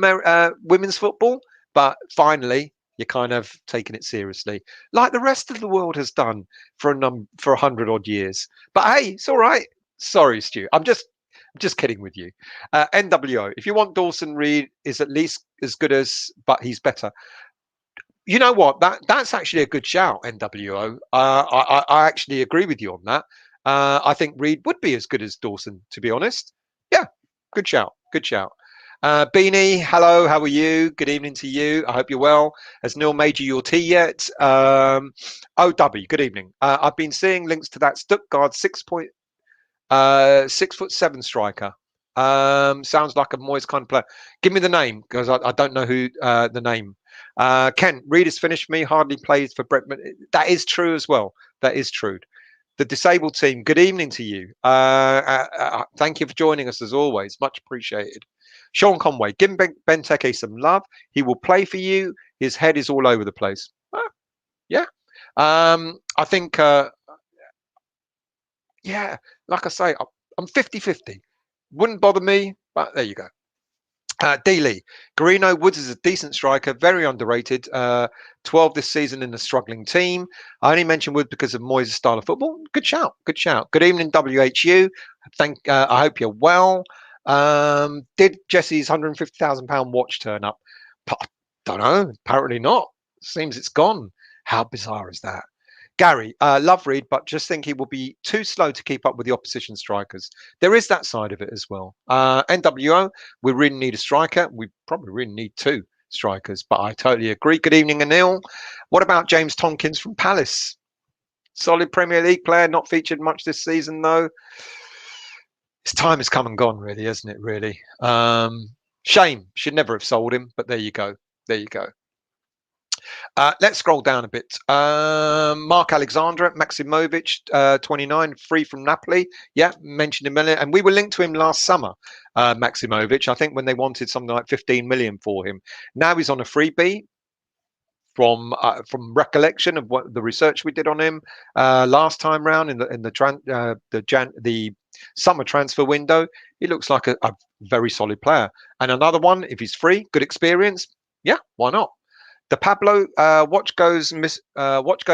women's football, but finally you're kind of taking it seriously, like the rest of the world has done for 100 odd years. But hey, it's all right. Sorry, Stu. I'm just kidding with you. NWO. If you want Dawson Reed is at least as good as, but he's better. You know what? That's actually a good shout, NWO. I actually agree with you on that. I think Reed would be as good as Dawson, to be honest. Yeah, good shout. Good shout. Beanie, hello, how are you? Good evening to you. I hope you're well. Has Neil made you your tea yet? OW, good evening. I've been seeing links to that Stuttgart 6'7" striker. Sounds like a Moyes kind of player. Give me the name because I don't know who the name. Ken, Reed has finished me. Hardly plays for Brentford. That is true as well. That is true. The disabled team. Good evening to you. Thank you for joining us as always. Much appreciated. Sean Conway, give Benteke some love. He will play for you. His head is all over the place. Yeah. I think, yeah, like I say, I'm 50-50. Wouldn't bother me, but there you go. D. Lee, Garino Woods is a decent striker, very underrated. 12 this season in a struggling team. I only mention Woods because of Moyes' style of football. Good shout. Good shout. Good evening, WHU. I hope you're well. Did Jesse's £150,000 watch turn up? I don't know. Apparently not. Seems it's gone. How bizarre is that? Gary, love Reed, but just think he will be too slow to keep up with the opposition strikers. There is that side of it as well. NWO, we really need a striker. We probably really need two strikers, but I totally agree. Good evening, Anil. What about James Tompkins from Palace? Solid Premier League player, not featured much this season, though. His time has come and gone, really, hasn't it, really? Shame. Should never have sold him, but there you go. There you go. Let's scroll down a bit. Mark Alexandra, Maximovic, 29, free from Napoli. Yeah, mentioned him earlier. And we were linked to him last summer, Maximovic, I think when they wanted something like 15 million for him. Now he's on a freebie. From recollection of what the research we did on him last time round in the summer transfer window, he looks like a very solid player. And another one, if he's free, good experience, yeah, why not? The Pablo watch go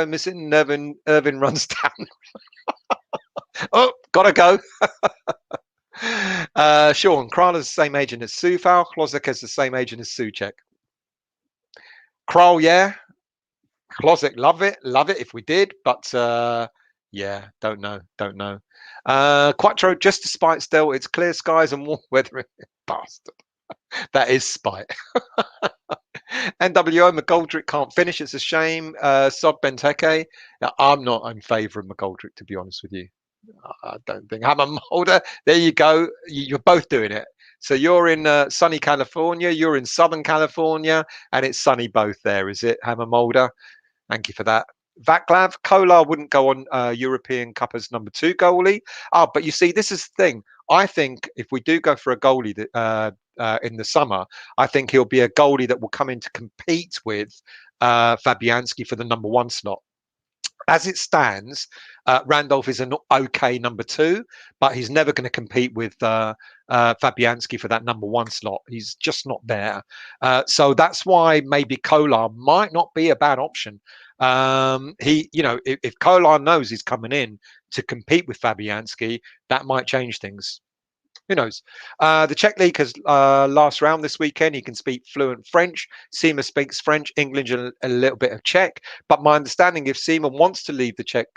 missing. Irvin runs down. Oh, gotta go. Sean Krala's the same agent as Sufal. Klozek is the same agent as Suchek. Kral, yeah. Klozek, love it if we did, but yeah, don't know. Quattro, just despite still, it's clear skies and warm weather. Bastard. That is spite. NWO McGoldrick can't finish. It's a shame. Sod Benteke. I'm not in favour of McGoldrick, to be honest with you. I don't think. Hammer Molder. There you go. You're both doing it. So you're in sunny California. You're in Southern California, and it's sunny both there, is it, Hammer Molder? Thank you for that. Vaclav Kolar wouldn't go on European Cup as number 2 goalie. Oh, but you see, this is the thing. I think if we do go for a goalie that, in the summer, I think he'll be a goalie that will come in to compete with Fabianski for the number 1 slot. As it stands, Randolph is an okay number 2, but he's never going to compete with Fabianski for that number 1 slot. He's just not there. So that's why maybe Kolar might not be a bad option. If Kolar knows he's coming in to compete with Fabianski, that might change things. Who knows? The Czech League has last round this weekend. He can speak fluent French. Seema speaks French, English, and a little bit of Czech. But my understanding, if Seema wants to leave the Czech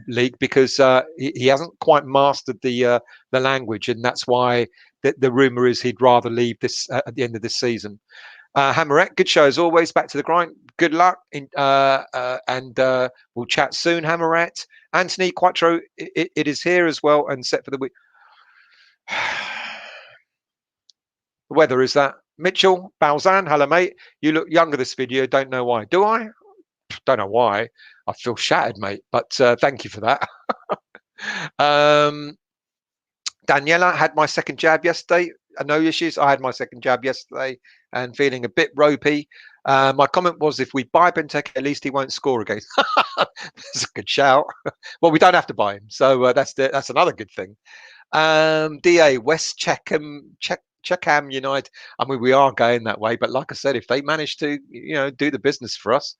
league because he hasn't quite mastered the language, and that's why the rumor is he'd rather leave this at the end of this season. Hammerette, good show as always. Back to the grind. Good luck, and we'll chat soon, Hammerette. Anthony Quattro, it is here as well and set for the week. The weather is that. Mitchell Balzan, hello mate. You look younger this video. Don't know why. Do I? Don't know why. I feel shattered, mate. But thank you for that. Daniela, had my second jab yesterday. No issues. I had my second jab yesterday and feeling a bit ropey. My comment was, if we buy Benteke, at least he won't score again. That's a good shout. Well, we don't have to buy him, so that's another good thing. DA West Checkham United. I mean, we are going that way, but like I said, if they manage to, do the business for us,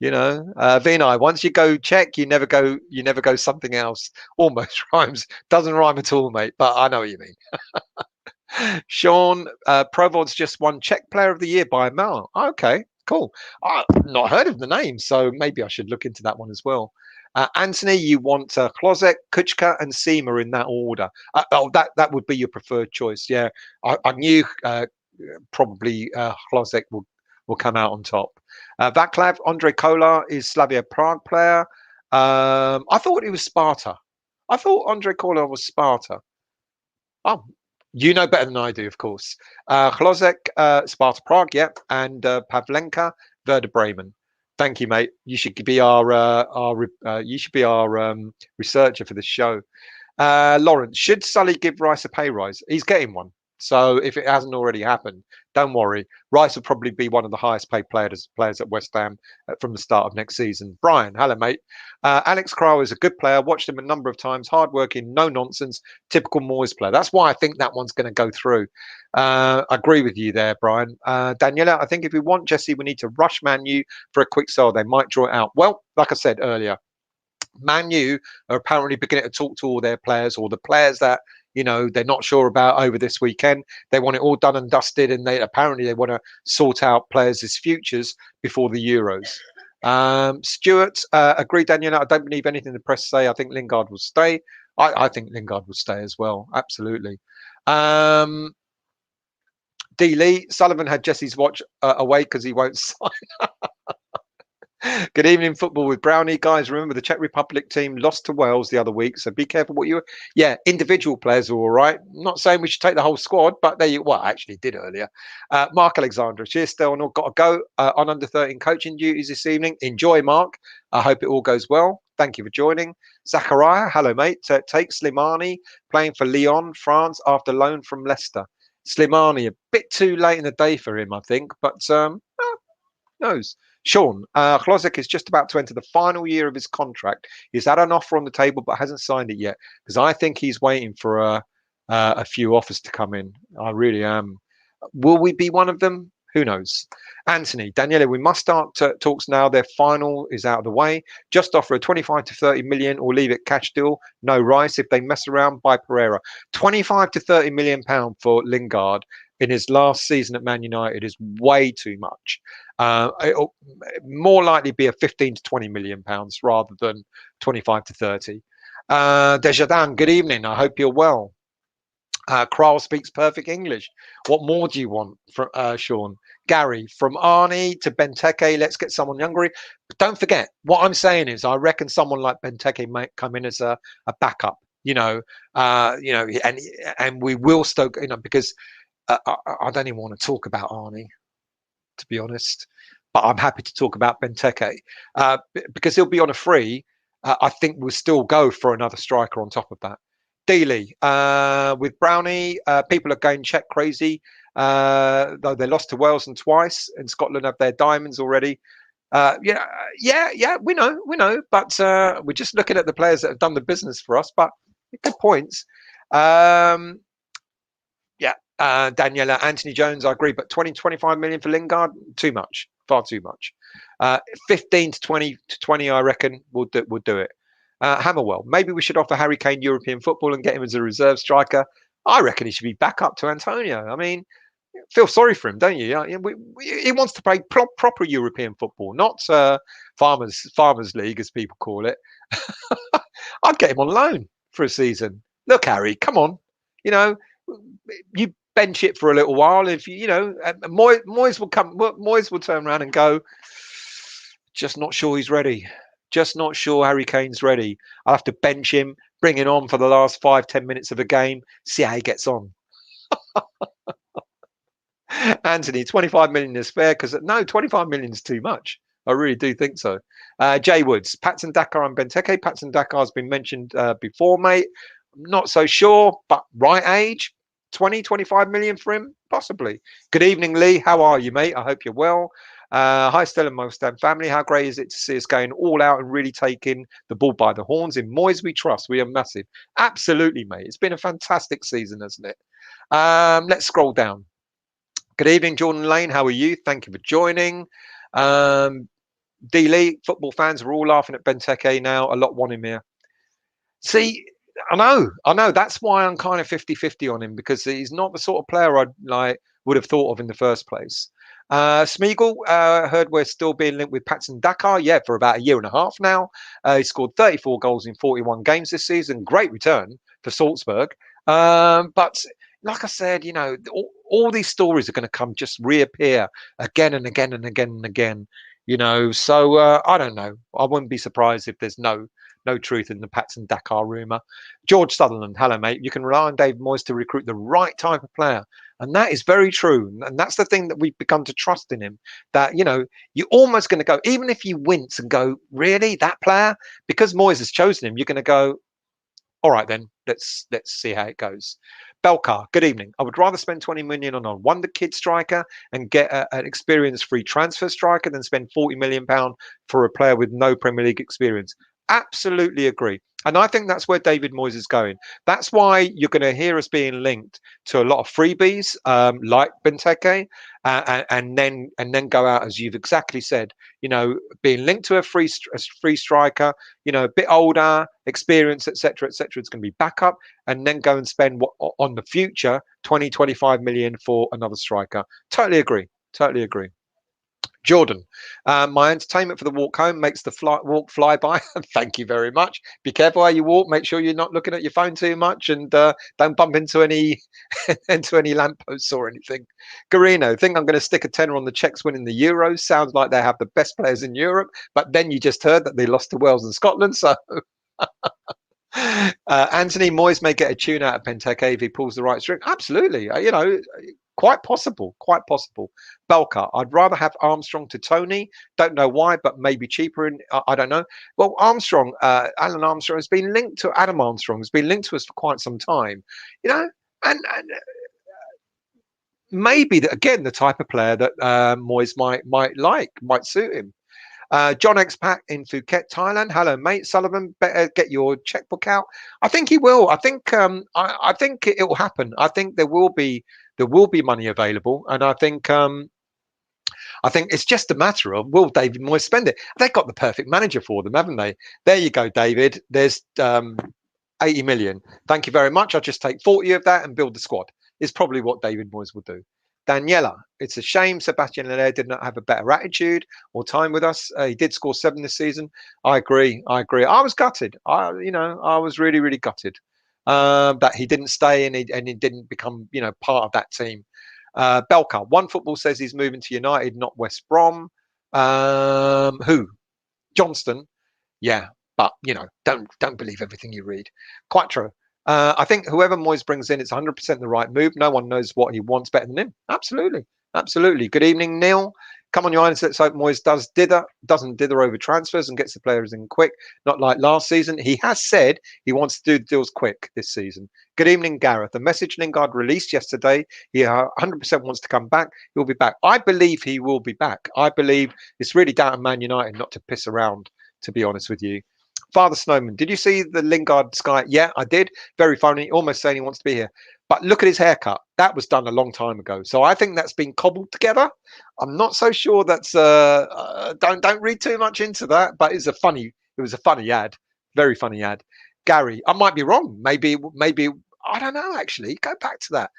Vinay, once you go Czech, you never go something else. Almost rhymes. Doesn't rhyme at all, mate, but I know what you mean. Sean, Provod's just won Czech Player of the Year by a mile. Okay, cool. I've not heard of the name, so maybe I should look into that one as well. Anthony, you want Klozek, Kuchka, and Seema in that order. That would be your preferred choice. Yeah, I knew probably Klozek will come out on top. Vaclav, Andre Kolar is Slavia Prague player. I thought it was Sparta. I thought Andre Kolar was Sparta. Oh, you know better than I do, of course. Klozek, Sparta Prague, yeah, and Pavlenka, Werder Bremen. Thank you, mate. You should be our researcher for this show. Lawrence, should Sully give Rice a pay rise? He's getting one. So if it hasn't already happened, don't worry. Rice will probably be one of the highest paid players at West Ham from the start of next season. Brian, hello, mate. Alex Crowe is a good player. Watched him a number of times. Hardworking, no nonsense, typical Moyes player. That's why I think that one's going to go through. I agree with you there, Brian. Daniela, I think if we want Jesse, we need to rush Man U for a quick sell. They might draw it out. Well, like I said earlier, Man U are apparently beginning to talk to all their players, or the players that they're not sure about over this weekend. They want it all done and dusted, and they want to sort out players' futures before the Euros. Stuart, agree, Daniela. I don't believe anything the press say. I think Lingard will stay. I think Lingard will stay as well. Absolutely. D. Lee, Sullivan had Jesse's watch away because he won't sign. Good evening, football with Brownie. Guys, remember the Czech Republic team lost to Wales the other week, so be careful what you... Yeah, individual players are all right. Not saying we should take the whole squad, but there you... Well, I actually did earlier. Mark Alexander, cheers, still got to go on under 13 coaching duties this evening. Enjoy, Mark. I hope it all goes well. Thank you for joining. Zachariah, hello, mate. Take Slimani, playing for Lyon, France, after loan from Leicester. Slimani, a bit too late in the day for him, I think, but who knows? Sean, Klozek is just about to enter the final year of his contract. He's had an offer on the table but hasn't signed it yet, because I think he's waiting for a few offers to come in. I really am. Will we be one of them? Who knows? Anthony, Daniela, we must start talks now. Their final is out of the way. Just offer a 25 to 30 million or leave it cash deal. No Rice. If they mess around, buy Pereira. 25 to 30 million pound for Lingard in his last season at Man United is way too much. It'll more likely be a 15 to 20 million pounds rather than 25 to 30. Desjardins, good evening. I hope you're well. Kral speaks perfect English. What more do you want from Sean? Gary, from Arnie to Benteke, let's get someone younger. But don't forget, what I'm saying is, I reckon someone like Benteke might come in as a backup. And we will stoke, because I don't even want to talk about Arnie, to be honest. But I'm happy to talk about Benteke because he'll be on a free. I think we'll still go for another striker on top of that. Dealey with Brownie, people are going Czech crazy. Though they lost to Wales and twice, and Scotland have their diamonds already. Yeah, we know, but we're just looking at the players that have done the business for us. But good points. Daniela, Anthony Jones, I agree, but 25 million for Lingard, too much, far too much. 15 to 20, I reckon, we'll do it. Hammerwell, maybe we should offer Harry Kane European football and get him as a reserve striker. I reckon he should be back up to Antonio. I mean, feel sorry for him, don't you? He wants to play proper European football, not farmers league, as people call it. I'd get him on loan for a season. Look, Harry, come on. You bench it for a little while. If Moyes will come. Moyes will turn around and go, just not sure he's ready. Just not sure Harry Kane's ready. I'll have to bench him, bring him on for the last 5-10 minutes of a game, see how he gets on. Anthony, 25 million is fair, because no, 25 million is too much. I really do think so. Jay Woods, Patson Dakar and Benteke. Patson Dakar has been mentioned before, mate. I'm not so sure, but right age, 25 million for him, possibly. Good evening, Lee. How are you, mate? I hope you're well. Hi, Stella and Mostan family. How great is it to see us going all out and really taking the bull by the horns? In Moyes we trust. We are massive. Absolutely, mate. It's been a fantastic season, hasn't it? Let's scroll down. Good evening, Jordan Lane. How are you? Thank you for joining. D Lee, football fans are all laughing at Benteke now. A lot want him here. See, I know. That's why I'm kind of 50-50 on him, because he's not the sort of player I'd would have thought of in the first place. Smeagol, heard we're still being linked with Patson Dakar. Yeah, for about a year and a half now. He scored 34 goals in 41 games this season. Great return for Salzburg. But like I said, all these stories are going to just reappear again and again and again and again. So I don't know. I wouldn't be surprised if there's no truth in the Patson Dakar rumour. George Sutherland, hello, mate. You can rely on Dave Moyes to recruit the right type of player. And that is very true. And that's the thing that we've begun to trust in him. That, you're almost going to go, even if you wince and go, really, that player? Because Moyes has chosen him, you're going to go, all right, then, let's see how it goes. Belcar, good evening. I would rather spend 20 million on a wonder kid striker and get an experience-free transfer striker than spend 40 million pound for a player with no Premier League experience. Absolutely agree. And I think that's where David Moyes is going. That's why you're going to hear us being linked to a lot of freebies like Benteke, and then go out, as you've exactly said, being linked to a free striker, a bit older, experience, etc., etc. It's going to be backup, and then go and spend on the future 20-25 million for another striker. Totally agree. Jordan, my entertainment for the walk home makes the walk fly by. Thank you very much. Be careful how you walk. Make sure you're not looking at your phone too much, and don't bump into any lampposts or anything. Garino, think I'm going to stick a tenner on the Czechs winning the Euros. Sounds like they have the best players in Europe, but then you just heard that they lost to Wales and Scotland, so. Anthony, Moyes may get a tune out of Benteke if he pulls the right string. Absolutely, quite possible. Belka, I'd rather have Armstrong to Tony. Don't know why, but maybe cheaper. I don't know. Well, Armstrong, Alan Armstrong has been linked to Adam Armstrong. Has been linked to us for quite some time. And maybe that again the type of player that Moyes might suit him. John Expat in Phuket, Thailand. Hello, mate. Sullivan, better get your checkbook out. I think he will. I think it will happen. I think there will be money available, and I think it's just a matter of, will David Moyes spend it? They've got the perfect manager for them, haven't they? There you go, David. There's 80 million. Thank you very much. I'll just take 40 of that and build the squad. Is probably what David Moyes will do. Daniela, it's a shame Sebastian Haller did not have a better attitude or time with us. He did score 7 this season. I agree. I was gutted. I was really, really gutted that he didn't stay and he didn't become, part of that team. Belka, One Football says he's moving to United, not West Brom. Who? Johnston. Yeah, but don't believe everything you read. Quite true. I think whoever Moyes brings in, it's 100% the right move. No one knows what he wants better than him. Absolutely, absolutely. Good evening, Neil. Come on, your Highness. Let's hope Moyes doesn't dither over transfers and gets the players in quick. Not like last season. He has said he wants to do deals quick this season. Good evening, Gareth. The message Lingard released yesterday, he 100% wants to come back. He'll be back. I believe he will be back. I believe it's really down to Man United not to piss around, to be honest with you. Father Snowman, did you see the Lingard Sky? Yeah, I did. Very funny. Almost saying he wants to be here. But look at his haircut. That was done a long time ago. So I think that's been cobbled together. I'm not so sure that's don't read too much into that, but it was a funny ad. Very funny ad. Gary, I might be wrong. Maybe I don't know actually. Go back to that.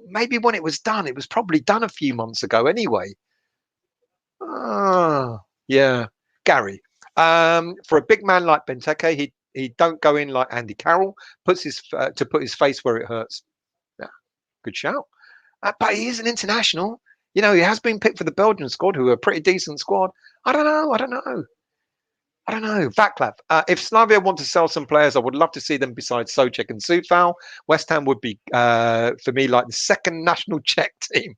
Maybe when it was done, it was probably done a few months ago anyway. Ah, yeah. Gary, for a big man like Benteke, he don't go in like Andy Carroll, put his face where it hurts. Yeah, good shout. But he is an international. He has been picked for the Belgian squad, who are a pretty decent squad. I don't know. Vaclav, if Slavia want to sell some players, I would love to see them besides Souček and Soufal. West Ham would be, for me, like the second national Czech team.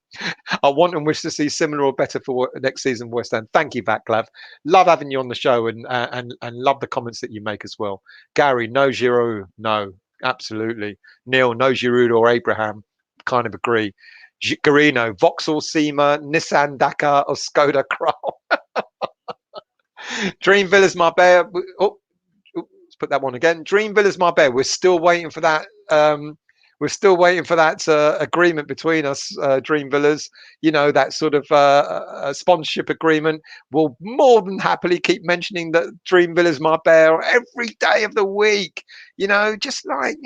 I want and wish to see similar or better for next season, West Ham. Thank you, Vaclav. Love having you on the show and love the comments that you make as well. Gary, no Giroud. No, absolutely. Neil, no Giroud or Abraham. Kind of agree. Garino, Vauxhall Seema, Nissan Dakar or Skoda Kroll. Dream Villas Marbella. Let's put that one again. Dream Villas Marbella. We're still waiting for that. Agreement between us, Dream Villas. That sort of sponsorship agreement. We'll more than happily keep mentioning that Dream Villas Marbella every day of the week. Just like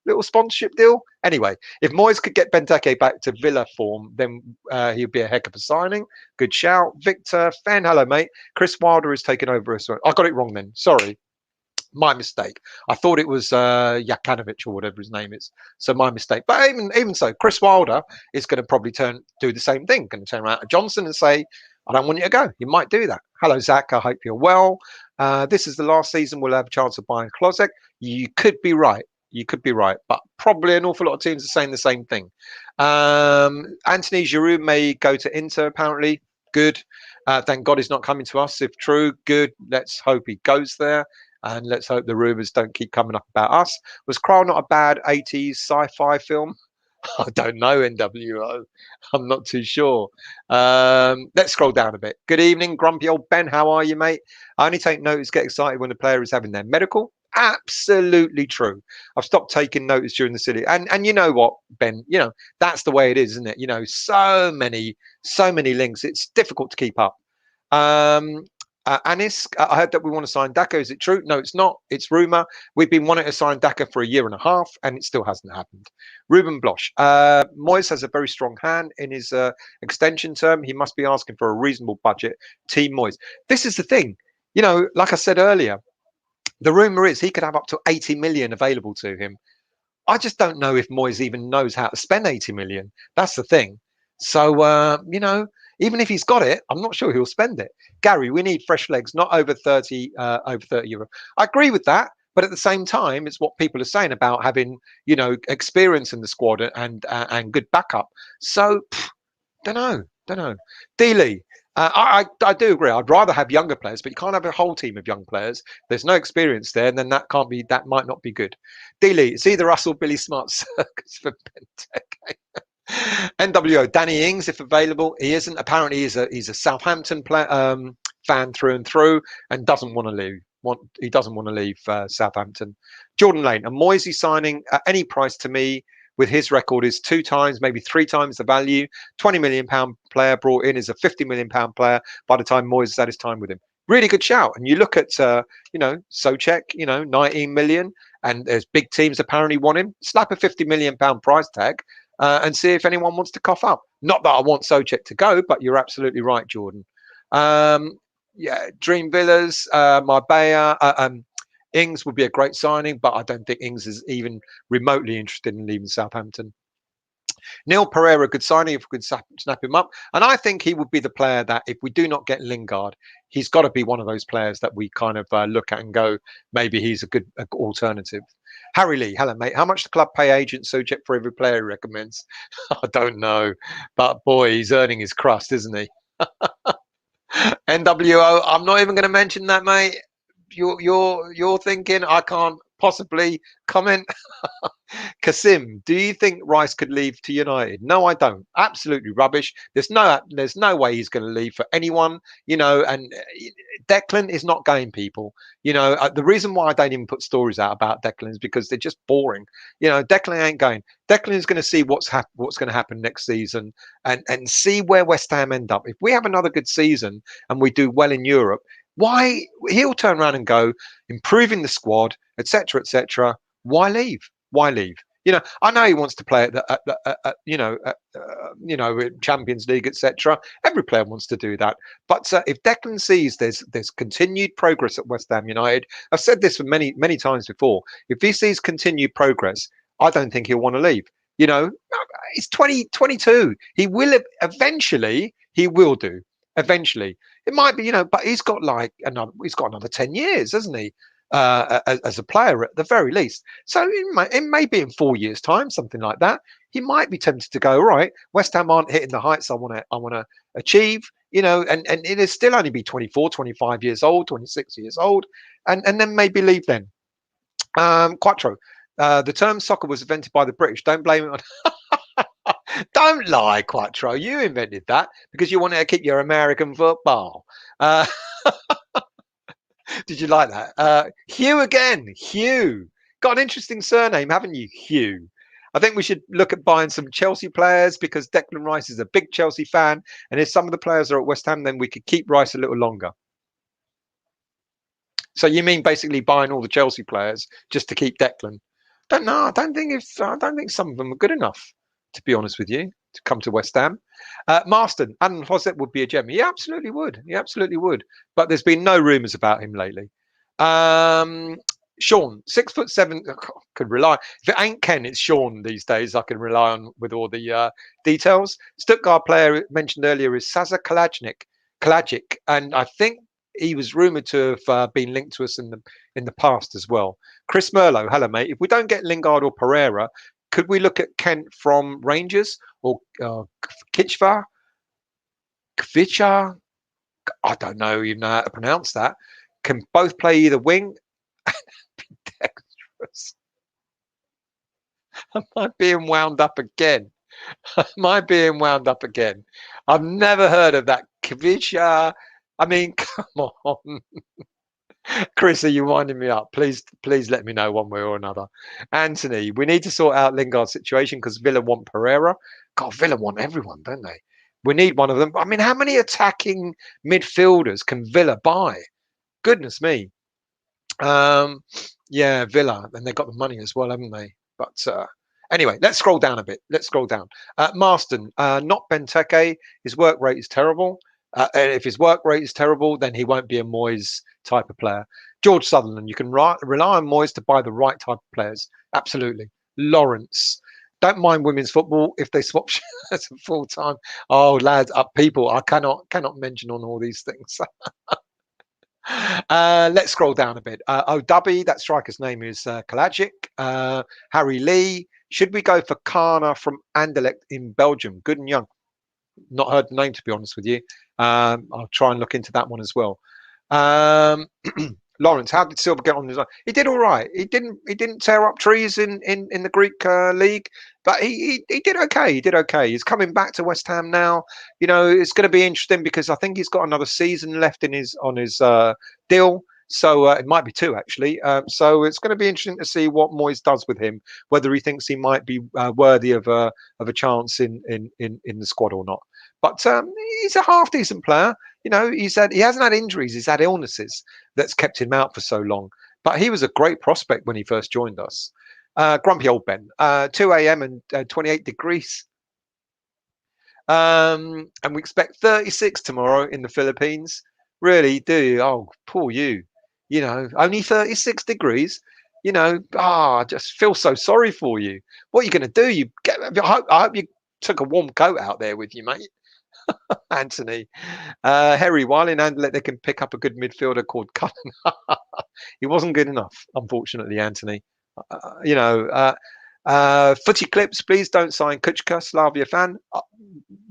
little sponsorship deal. Anyway, if Moyes could get Benteke back to Villa form, then he'd be a heck of a signing. Good shout, Victor Fenn. Hello, mate. Chris Wilder is taking over as well. I got it wrong then. Sorry. My mistake. I thought it was Jakanovic or whatever his name is. So my mistake. But even so, Chris Wilder is going to probably do the same thing. Going to turn around to Johnson and say, I don't want you to go. He might do that. Hello, Zach. I hope you're well. This is the last season we'll have a chance of buying Klozek. You could be right. But probably an awful lot of teams are saying the same thing. Anthony Giroud may go to Inter, apparently. Good. Thank God he's not coming to us. If true, good. Let's hope he goes there. And let's hope the rumours don't keep coming up about us. Was Kral not a bad 80s sci-fi film? I don't know, NWO. I'm not too sure. Let's scroll down a bit. Good evening, grumpy old Ben. How are you, mate? I only take notice, get excited when the player is having their medical. Absolutely true. I've stopped taking notice during the city. And you know what, Ben? That's the way it is, isn't it? So many links. It's difficult to keep up. Anis, I heard that we want to sign Daka. Is it true? No, it's not. It's rumour. We've been wanting to sign Daka for a year and a half, and it still hasn't happened. Ruben Bloch. Moyes has a very strong hand in his extension term. He must be asking for a reasonable budget. Team Moyes. This is the thing. Like I said earlier, the rumour is he could have up to 80 million available to him. I just don't know if Moyes even knows how to spend 80 million. That's the thing. So, even if he's got it, I'm not sure he'll spend it. Gary, we need fresh legs, not over 30 euro. I agree with that. But at the same time, it's what people are saying about having, experience in the squad and good backup. So, don't know. D-Lee, I do agree. I'd rather have younger players, but you can't have a whole team of young players. There's no experience there, and then that might not be good. D-Lee, it's either us or Billy Smart circus for Benteke. NWO, Danny Ings, if available. He isn't. Apparently, he's a Southampton fan through and through, and doesn't want to leave. He doesn't want to leave Southampton. Jordan Lane, a Moisey signing at any price to me with his record is 2 times, maybe 3 times the value. £20 million player brought in is a £50 million player by the time Moyes has had his time with him. Really good shout. And you look at, Souček, 19 million, and there's big teams apparently want him. Slap a £50 million price tag and see if anyone wants to cough up. Not that I want Souček to go, but you're absolutely right, Jordan. Dream Villas, Marbella, Ings would be a great signing, but I don't think Ings is even remotely interested in leaving Southampton. Neil Pereira, good signing if we could snap him up. And I think he would be the player that, if we do not get Lingard, he's got to be one of those players that we kind of look at and go, maybe he's a good alternative. Harry Lee, hello, mate. How much the club pay agent Sojek for every player he recommends? I don't know. But boy, he's earning his crust, isn't he? NWO, I'm not even going to mention that, mate. You're thinking I can't possibly comment. Kasim, do you think Rice could leave to United? No, I don't. Absolutely rubbish. There's no way he's going to leave for anyone, and Declan is not going, people. The reason why I don't even put stories out about Declan is because they're just boring. Declan ain't going. Declan is going to see what's going to happen next season, and see where West Ham end up. If we have another good season and we do well in Europe, why he'll turn around and go, improving the squad, etc., etc. Why leave? Why leave? I know he wants to play Champions League, etc. Every player wants to do that. But if Declan sees there's continued progress at West Ham United, I've said this for many times before. If he sees continued progress, I don't think he'll want to leave. He's 22. He will eventually. He will do eventually. It might be, but he's got another 10 years, hasn't he? As a player at the very least. So it may be in 4 years' time, something like that. He might be tempted to go, all right, West Ham aren't hitting the heights I want to achieve, and it is still only be 24, 25 years old, 26 years old, and then maybe leave then. Quattro. The term soccer was invented by the British. Don't blame it on. Don't lie, Quattro. You invented that because you wanted to keep your American football. Did you like that? Hugh again. Hugh. Got an interesting surname, haven't you, Hugh? I think we should look at buying some Chelsea players because Declan Rice is a big Chelsea fan. And if some of the players are at West Ham, then we could keep Rice a little longer. So you mean basically buying all the Chelsea players just to keep Declan? Don't know. I don't think some of them are good enough, to be honest with you, to come to West Ham. Marston, Adam Hosset would be a gem. He absolutely would. He absolutely would. But there's been no rumours about him lately. Sean, 6'7", could rely. If it ain't Ken, it's Sean these days. I can rely on with all the details. Stuttgart player mentioned earlier is Sasa Kalajic, and I think he was rumoured to have been linked to us in the past as well. Chris Merlo, hello mate. If we don't get Lingard or Pereira, could we look at Kent from Rangers or Kichva? Kvicha? I don't know even know how to pronounce that. Can both play either wing. Dexterous. Am I being wound up again? Am I being wound up again? I've never heard of that. Kvicha. I mean, come on. Chris, are you winding me up? Please let me know one way or another. Anthony, we need to sort out Lingard's situation because Villa want Pereira. God, Villa want everyone, don't they? We need one of them. I mean, how many attacking midfielders can Villa buy? Goodness me. Yeah, Villa, and they've got the money as well, haven't they? But anyway, let's scroll down a bit. Let's scroll down. Marston, not Benteke. His work rate is terrible. And if his work rate is terrible, then he won't be a Moyes type of player. George Sutherland, you can rely on Moyes to buy the right type of players. Absolutely. Lawrence, don't mind women's football if they swap shirts full time. Oh, lads, people, I cannot mention on all these things. Let's scroll down a bit. Dubby, that striker's name is Kalajic. Harry Lee. Should we go for Kana from Anderlecht in Belgium? Good and young. Not heard the name, to be honest with you. I'll try and look into that one as well. Lawrence, how did Silva get on his own? He did all right. He didn't tear up trees in the Greek league, but he did okay. He did okay. He's coming back to West Ham now. It's going to be interesting because I think he's got another season left on his deal. So it might be 2 actually. So it's going to be interesting to see what Moyes does with him, whether he thinks he might be worthy of a chance in the squad or not. But he's a half decent player. He hasn't had injuries. He's had illnesses that's kept him out for so long. But he was a great prospect when he first joined us. Grumpy old Ben. 2 a.m. and 28 degrees. And we expect 36 tomorrow in the Philippines. Really do. Oh, poor you. Only 36 degrees. I just feel so sorry for you. What are you going to do? I hope you took a warm coat out there with you, mate. Anthony. Harry, while in Anderlecht, they can pick up a good midfielder called Cullen. He wasn't good enough, unfortunately, Anthony. Uh, you know, uh, Footy clips, please don't sign Kuchka, Slavia fan,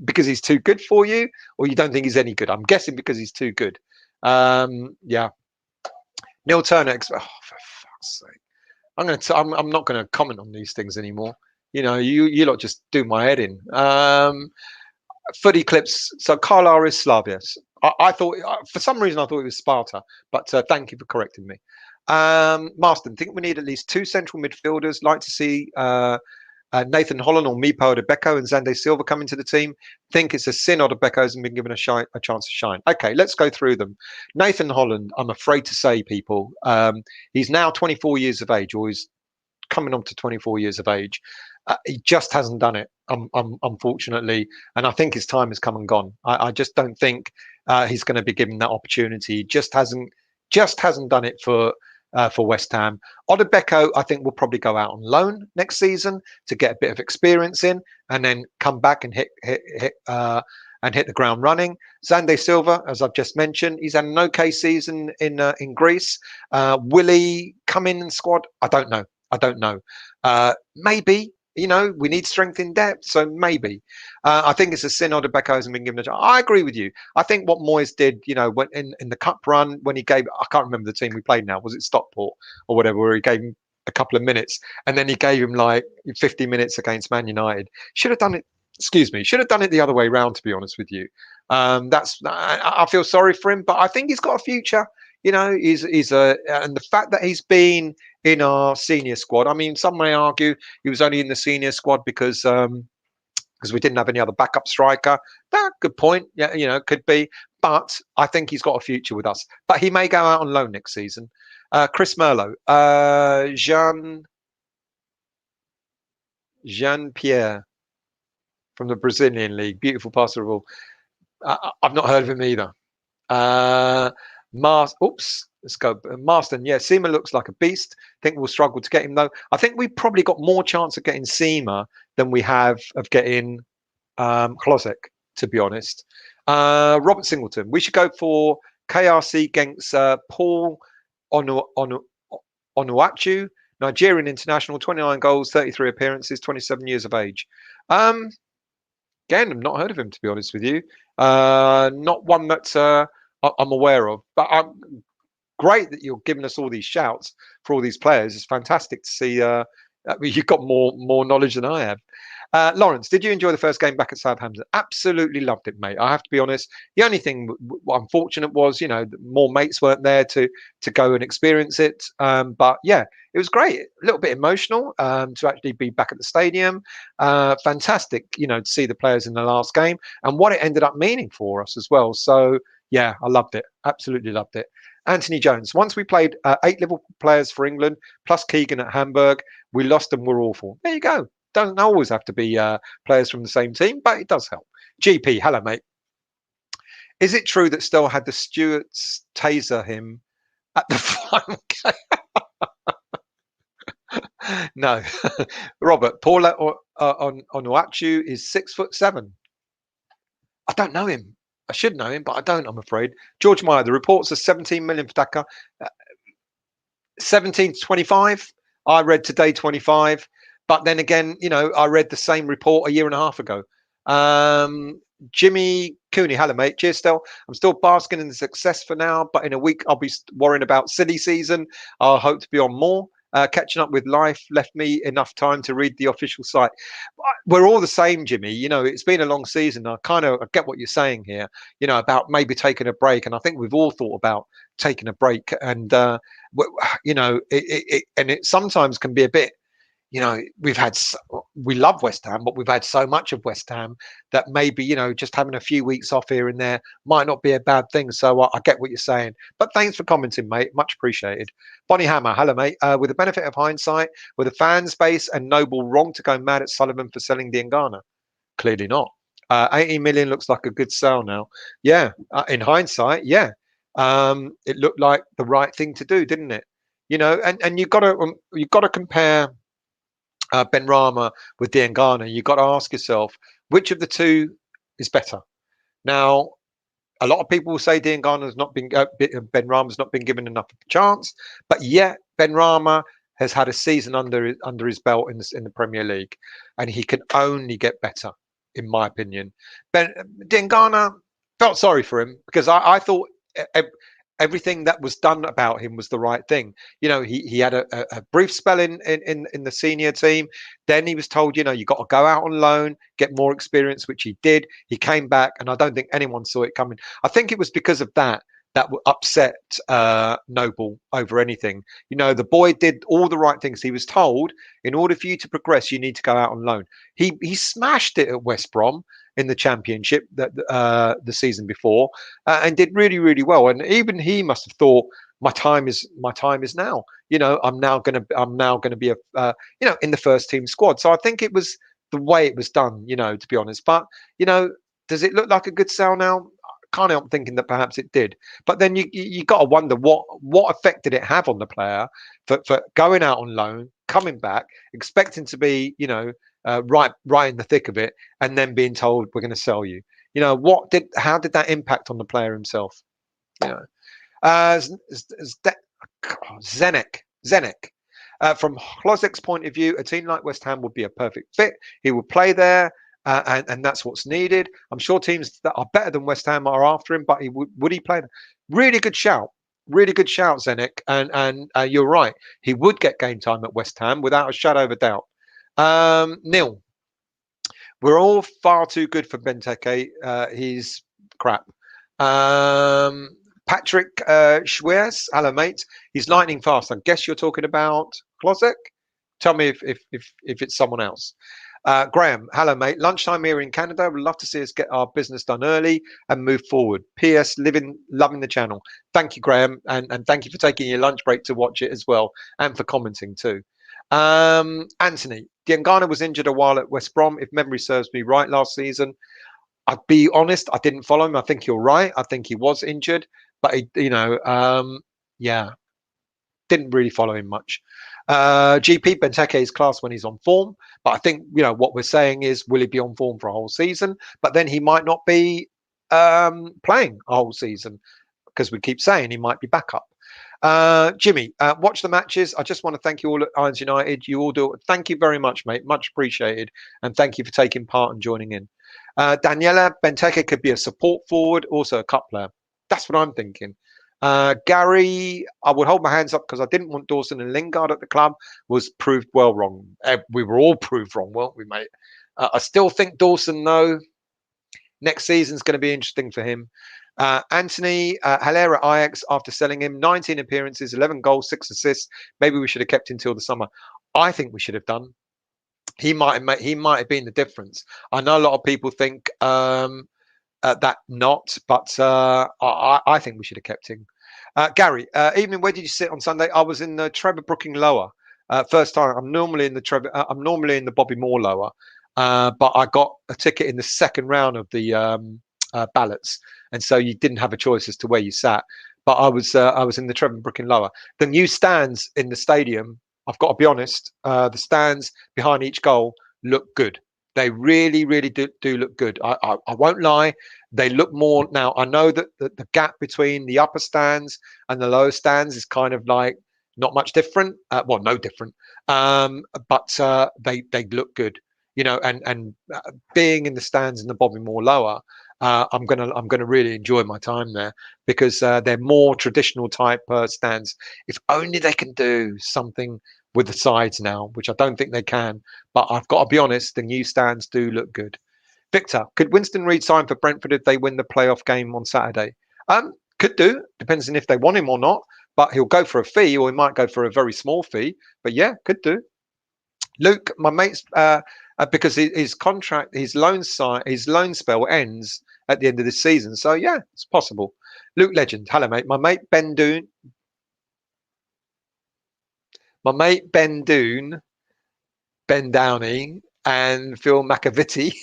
because he's too good for you, or you don't think he's any good. I'm guessing because he's too good. Yeah. Neil Turner. Oh, for fuck's sake. I'm not gonna comment on these things anymore. You lot just do my head in. Footy clips. So Carlisle is Slavia. I thought for some reason I thought it was Sparta, but thank you for correcting me. Marston, think we need at least two central midfielders. Like to see Nathan Holland or Mipo Odebeko and Zande Silva come into the team. Think it's a sin Odebeko hasn't been given a chance to shine. Okay, let's go through them. Nathan Holland, I'm afraid to say, people, he's now 24 years of age, or he's coming on to 24 years of age. He just hasn't done it, unfortunately, and I think his time has come and gone. I just don't think he's going to be given that opportunity. He just hasn't done it for West Ham. Odebeko, I think, will probably go out on loan next season to get a bit of experience in, and then come back and hit the ground running. Zande Silva, as I've just mentioned, he's had an okay season in Greece. Will he come in squad? I don't know. Maybe. We need strength in depth, so maybe. I think it's a sin Odebeko hasn't been given a chance. I agree with you. I think what Moyes did, when in the cup run, when he gave, I can't remember the team we played now, was it Stockport or whatever, where he gave him a couple of minutes and then he gave him like 50 minutes against Man United. Should have done it. Excuse me. Should have done it the other way round, to be honest with you. I feel sorry for him, but I think he's got a future. He's and the fact that he's been in our senior squad. I mean, some may argue he was only in the senior squad because we didn't have any other backup striker. Good point. Yeah, could be. But I think he's got a future with us. But he may go out on loan next season. Chris Merlot, Jean Pierre from the Brazilian league. Beautiful passer of all. I've not heard of him either. Let's go. Marston, yeah, Seema looks like a beast. Think we'll struggle to get him though. I think we've probably got more chance of getting Seema than we have of getting Klosek, to be honest. Robert Singleton, we should go for KRC against Paul Onuachu, Nigerian international, 29 goals, 33 appearances, 27 years of age. Again, I've not heard of him, to be honest with you. Not one that I'm aware of, but great that you're giving us all these shouts for all these players. It's fantastic to see you've got more knowledge than I have. Lawrence, did you enjoy the first game back at Southampton? Absolutely loved it, mate. I have to be honest. The only thing unfortunate was, more mates weren't there to go and experience it. But yeah, it was great. A little bit emotional to actually be back at the stadium. Fantastic, to see the players in the last game and what it ended up meaning for us as well. So yeah, I loved it. Absolutely loved it. Anthony Jones. Once we played 8 Liverpool players for England, plus Keegan at Hamburg. We lost and we're awful. There you go. Doesn't always have to be players from the same team, but it does help. GP, hello, mate. Is it true that Stoll had the stewards taser him at the final game? No. Robert, Paula Onuachu is 6'7". I don't know him. I should know him, but I don't, I'm afraid. George Meyer, the reports are 17 million for Daka. 17 to 25. I read today 25. But then again, I read the same report a year and a half ago. Jimmy Cooney, hello, mate. Cheers, Stel. I'm still basking in the success for now, but in a week, I'll be worrying about silly season. I'll hope to be on more. Catching up with life left me enough time to read the official site. We're all the same, Jimmy. It's been a long season. I get what you're saying here, about maybe taking a break. And I think we've all thought about taking a break. And, it sometimes can be a bit, we love West Ham, but we've had so much of West Ham that maybe, just having a few weeks off here and there might not be a bad thing. So I get what you're saying, but thanks for commenting, mate. Much appreciated. Bonnie Hammer, hello, mate. With the benefit of hindsight, were the fans base and Noble wrong to go mad at Sullivan for selling Diangana? Clearly not. 80 million looks like a good sale now. Yeah. In hindsight, yeah. It looked like the right thing to do, didn't it? And you've got to compare Benrahma with Diangana. You've got to ask yourself which of the two is better. Now, a lot of people will say Diangana's not been Benrahma's not been given enough of a chance, but yet Benrahma has had a season under his belt in the Premier League, and he can only get better, in my opinion. Diangana, felt sorry for him because I thought everything that was done about him was the right thing. He had a brief spell in the senior team. Then he was told, you got to go out on loan, get more experience, which he did. He came back, and I don't think anyone saw it coming. I think it was because of that upset Noble over anything. The boy did all the right things. He was told, in order for you to progress, you need to go out on loan. He smashed it at West Brom in the Championship the season before, and did really, really well. And even he must have thought, my time is now. I'm now gonna be in the first team squad. So I think it was the way it was done. To be honest, but does it look like a good sell now? Can't help thinking that perhaps it did. But then you got to wonder what effect did it have on the player for going out on loan, coming back, expecting to be right in the thick of it, and then being told we're going to sell you. How did that impact on the player himself? Zenek. From Hlozek's point of view, a team like West Ham would be a perfect fit. He would play there, and that's what's needed. I'm sure teams that are better than West Ham are after him, but would he play there? Really good shout. Really good shout, Zenek. And you're right. He would get game time at West Ham without a shadow of a doubt. Neil, we're all far too good for Benteke. He's crap. Patrick Schweers, hello mate. He's lightning fast. I guess you're talking about Klozek. Tell me if it's someone else. Graham, hello mate. Lunchtime here in Canada. Would love to see us get our business done early and move forward. P.S. Loving the channel. Thank you, Graham, and thank you for taking your lunch break to watch it as well, and for commenting too. Anthony, Diangana was injured a while at West Brom, if memory serves me right, last season. I'd be honest, I didn't follow him. I think you're right. I think he was injured, but yeah, didn't really follow him much. GP Benteke is class when he's on form, but I think what we're saying is, will he be on form for a whole season? But then he might not be playing a whole season, because we keep saying he might be back up. Jimmy, watch the matches. I just want to thank you all at Irons United. You all do. Thank you very much, mate. Much appreciated, and thank you for taking part and joining in. Daniela, Benteke could be a support forward, also a cup player. That's what I'm thinking. Gary, I would hold my hands up because I didn't want Dawson and Lingard at the club. Was proved well wrong. We were all proved wrong, weren't we, mate? I still think Dawson, though, next season's going to be interesting for him. Anthony, Hilaire at Ajax after selling him, 19 appearances, 11 goals, 6 assists. Maybe we should have kept him till the summer. I think we should have done. He might have been the difference. I know a lot of people think that not, but I think we should have kept him. Gary, evening. Where did you sit on Sunday? I was in the Trevor Brooking lower. First time. I'm normally in the Bobby Moore lower, but I got a ticket in the second round of the ballots, and so you didn't have a choice as to where you sat. But I was in the Trevor Brooking lower. The new stands in the stadium, I've got to be honest, the stands behind each goal look good. They really, really do look good. I won't lie. They look more now. I know that the gap between the upper stands and the lower stands is kind of like not much different. Well, no different. But they look good. And being in the stands in the Bobby Moore lower, I'm gonna really enjoy my time there, because they're more traditional type stands. If only they can do something with the sides now, which I don't think they can. But I've got to be honest, the new stands do look good. Victor, could Winston Reid sign for Brentford if they win the playoff game on Saturday? Could do. Depends on if they want him or not. But he'll go for a fee, or he might go for a very small fee. But yeah, could do. Luke, my mate's because his contract, his loan spell ends at the end of this season. So yeah, it's possible. Luke Legend, hello mate. My mate Ben Doone, Ben Downey, and Phil McAvity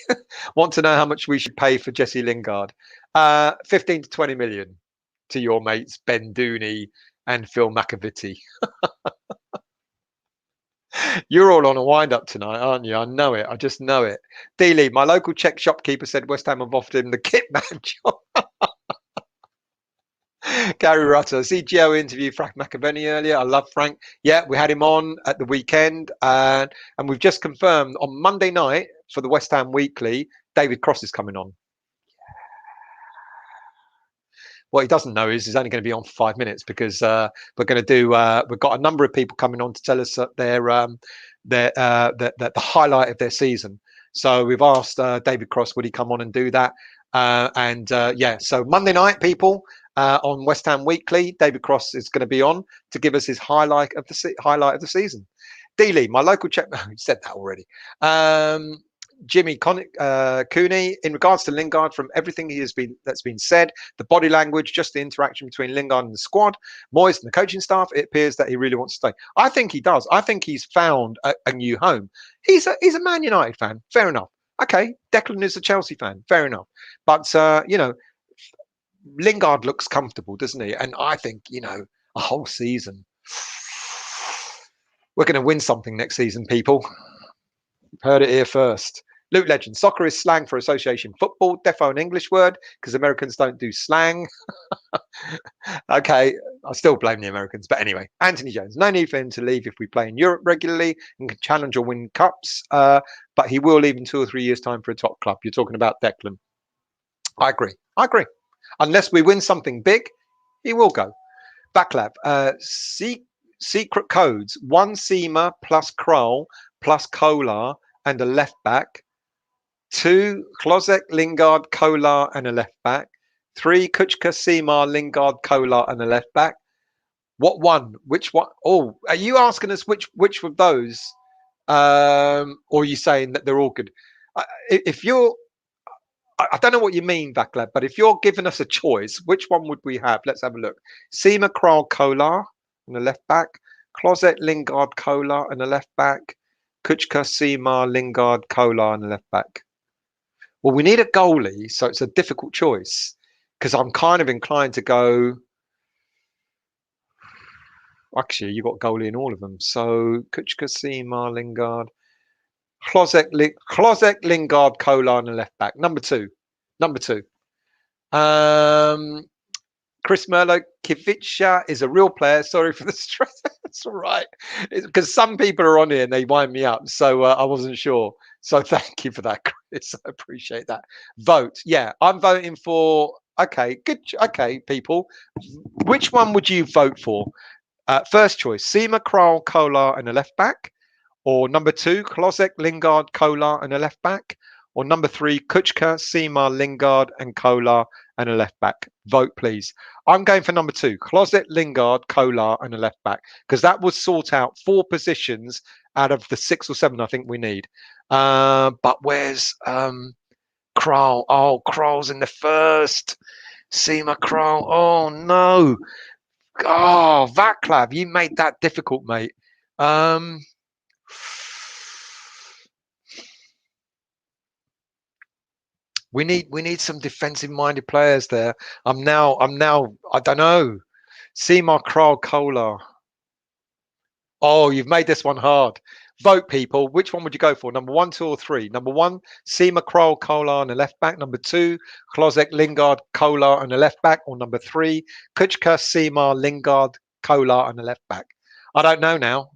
want to know how much we should pay for Jesse Lingard. 15 to 20 million to your mates Ben Dooney and Phil McAvity. You're all on a wind up tonight, aren't you? I know it. I just know it. Dealey, my local Czech shopkeeper said West Ham have offered him the kit man job. Gary Rutter, CGO interview Frank McAvenny earlier. I love Frank. Yeah, we had him on at the weekend, and we've just confirmed on Monday night for the West Ham Weekly, David Cross is coming on. What he doesn't know is he's only going to be on for 5 minutes because we're going to do. We've got a number of people coming on to tell us the highlight of their season. So we've asked David Cross, would he come on and do that? Yeah, so Monday night, people, on West Ham Weekly, David Cross is going to be on to give us his highlight of the season. Dealey, my local Czech. You said that already. Jimmy Cooney, in regards to Lingard, from everything that's been said, the body language, just the interaction between Lingard and the squad, Moyes and the coaching staff, it appears that he really wants to stay. I think he does. I think he's found a new home. He's a Man United fan. Fair enough. Okay, Declan is a Chelsea fan. Fair enough. But Lingard looks comfortable, doesn't he? And I think a whole season. We're going to win something next season, people. Heard it here first. Luke Legend, soccer is slang for association football, defo an English word, because Americans don't do slang. Okay, I still blame the Americans, but anyway. Anthony Jones, no need for him to leave if we play in Europe regularly and can challenge or win cups, but he will leave in 2 or 3 years' time for a top club. You're talking about Declan. I agree. Unless we win something big, he will go. Backlab, secret codes, 1 Seema plus Kroll plus Kolar and a left back, 2 Klozek, Lingard, Kolar and a left back, 3 Kuchka, Seema, Lingard, Kolar and a left back. What one? Which one? Oh, are you asking us which of those? Or are you saying that they're all good? If you're, I don't know what you mean, Backlab, but if you're giving us a choice, which one would we have? Let's have a look. Seema, Kroll, Kolar and a left back, Klozek, Lingard, Kolar and a left back, Kuchka, Seema, Lingard, Kolar and a left back. Well, we need a goalie, so it's a difficult choice because I'm kind of inclined to go. Actually, you got goalie in all of them. So Kuchka, Seema, Lingard, Klozek, Lingard, Kolar, and a left back. Number two. Chris Merlo, Kivica is a real player. Sorry for the stress. That's all right. Because some people are on here and they wind me up. So I wasn't sure. So thank you for that, Chris. I appreciate that. Vote. Yeah, I'm voting for. Okay, good. Okay, people. Which one would you vote for? First choice, Seema, Kroll, Kolar and a left back. Or number 2, Klozek, Lingard, Kolar and a left back. Or number 3, Kuchka, Seema, Lingard and Kolar and a left back. Vote, please. I'm going for number 2, Klozek, Lingard, Kolar and a left back, because that would sort out 4 positions out of the 6 or 7 I think we need. But where's Kroll? Oh, Kroll's in the first. Seema, Kroll. Oh, no. Oh, Vaclav, you made that difficult, mate. We need some defensive-minded players there. I'm now. I don't know. Seema, Kroll, Kolar. Oh, you've made this one hard. Vote, people. Which one would you go for? Number 1, 2, or 3? Number 1, Seema, Kroll, Kolar and a left back. Number 2, Klozek, Lingard, Kolar and a left back. Or number 3, Kuchka, Seema, Lingard, Kolar and a left back. I don't know now.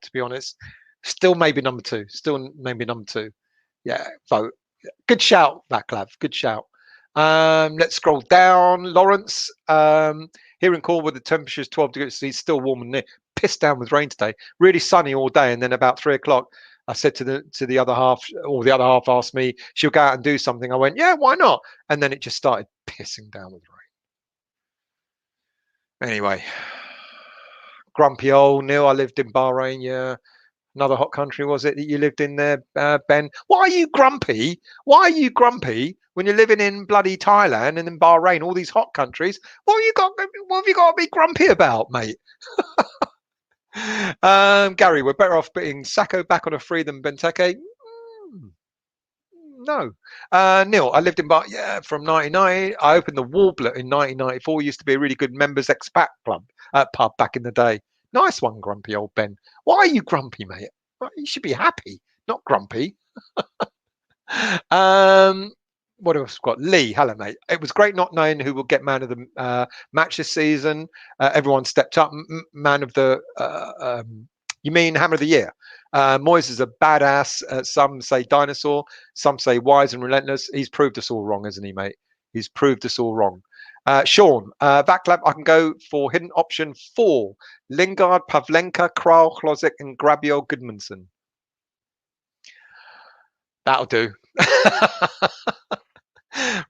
To be honest. Still maybe number 2. Yeah, vote. Good shout, Vaclav. Good shout. Let's scroll down. Lawrence, here in Cornwall, the temperature is 12 degrees. It's still warm and pissed down with rain today. Really sunny all day. And then about 3 o'clock, I said to the other half, or the other half asked me, she'll go out and do something. I went, yeah, why not? And then it just started pissing down with rain. Anyway, grumpy old Neil. I lived in Bahrain. Yeah. Another hot country, was it, that you lived in there, Ben? Why are you grumpy? When you're living in bloody Thailand and in Bahrain, all these hot countries? What have you got to be grumpy about, mate? Gary, we're better off putting Sacco back on a free than Benteke. No. Neil, I lived in Bar, yeah, from 1990. I opened the Warbler in 1994. Used to be a really good members expat club pub back in the day. Nice one, grumpy old Ben. Why are you grumpy, mate? You should be happy, not grumpy. Um, what else we got? Lee, hello, mate. It was great not knowing who will get man of the match this season. Everyone stepped up. Man of the, you mean Hammer of the Year? Moyes is a badass. Some say dinosaur. Some say wise and relentless. He's proved us all wrong, hasn't he, mate? He's proved us all wrong. Sean, Vaclav, I can go for hidden option 4. Lingard, Pavlenka, Kral, Klosek, and Grabiel Goodmanson. That'll do.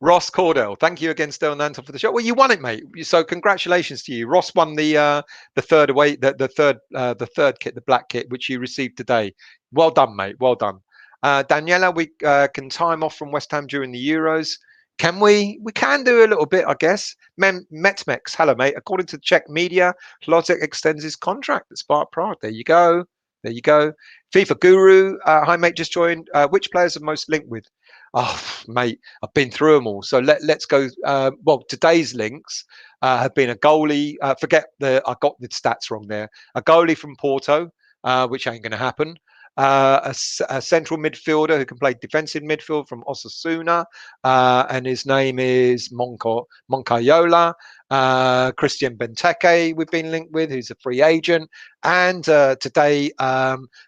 Ross Cordell, thank you again, Still Nanton, for the show. Well, you won it, mate. So congratulations to you. Ross won the third away, the third kit, the black kit, which you received today. Well done, mate. Well done. Daniela, we can time off from West Ham during the Euros. Can we? We can do a little bit, I guess. Metmex, hello, mate. According to Czech media, Klosek extends his contract at Sparta Prague. There you go. There you go. FIFA Guru, hi, mate, just joined. Which players are most linked with? Oh, mate, I've been through them all. So let's go. Well, today's links have been a goalie. Forget I got the stats wrong there. A goalie from Porto, which ain't going to happen. A central midfielder who can play defensive midfield from Osasuna, and his name is Moncayola. Christian Benteke we've been linked with, who's a free agent, and today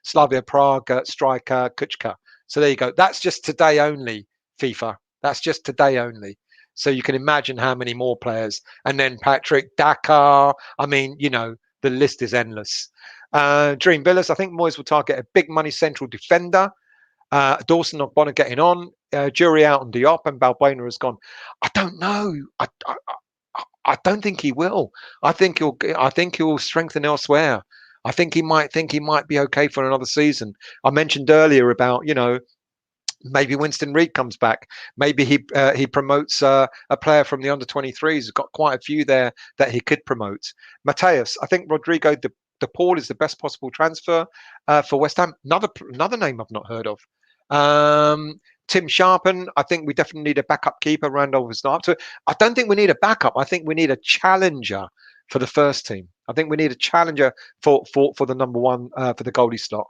Slavia Prague striker Kuchka. So there you go. That's just today only, FIFA. That's just today only. So you can imagine how many more players. And then Patrick Dakar. I mean, you know, the list is endless. Dream Villas, I think Moyes will target a big money central defender. Dawson Ogbonna getting on. Jury out on Diop, and Balbuena has gone. I don't know. I don't think he will. I think he'll strengthen elsewhere. I think he might be okay for another season. I mentioned earlier about, you know, maybe Winston Reid comes back. Maybe he promotes a player from the under-23s. He's got quite a few there that he could promote. Mateus, I think Rodrigo de Paul is the best possible transfer for West Ham. Another name I've not heard of. Tim Sharpen, I think we definitely need a backup keeper. Randolph is not up to it. I don't think we need a backup. I think we need a challenger for the first team. I think we need a challenger for the number one for the goalie slot.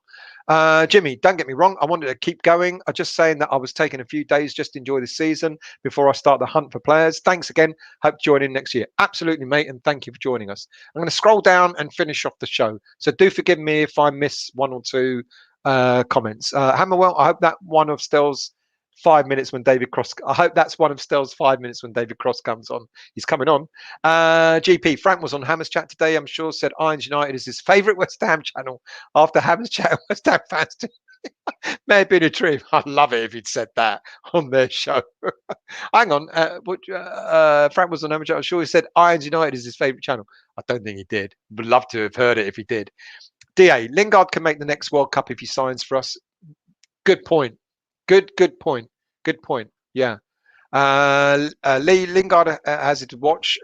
Jimmy, don't get me wrong. I wanted to keep going. I'm just saying that I was taking a few days just to enjoy the season before I start the hunt for players. Thanks again. Hope to join in next year. Absolutely, mate. And thank you for joining us. I'm going to scroll down and finish off the show. So do forgive me if I miss one or two comments. Hammerwell, I hope that one of Stell's 5 minutes when David Cross. I hope that's one of Stell's 5 minutes when David Cross comes on. He's coming on. GP Frank was on Hammer's Chat today. I'm sure said Irons United is his favourite West Ham channel after Hammer's Chat. West Ham fans may have been a dream. I'd love it if he'd said that on their show. Hang on. Frank was on Hammer's Chat. I'm sure he said Irons United is his favourite channel. I don't think he did. Would love to have heard it if he did. DA Lingard can make the next World Cup if he signs for us. Good point. Good point. Good point. Yeah. Lee Lingard has it to watch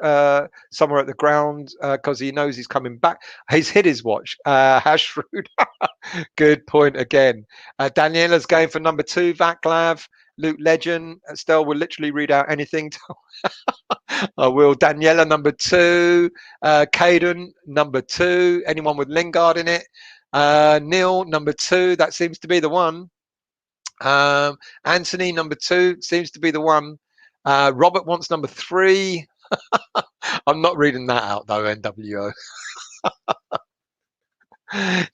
somewhere at the ground because he knows he's coming back. He's hit his watch. How shrewd. Good point again. Daniela's going for number 2. Vaclav. Luke Legend. Estelle will literally read out anything. I will. Daniela number 2. Caden number 2. Anyone with Lingard in it? Neil number 2. That seems to be the one. Anthony number 2 seems to be the one. Robert wants number 3. I'm not reading that out though, NWO.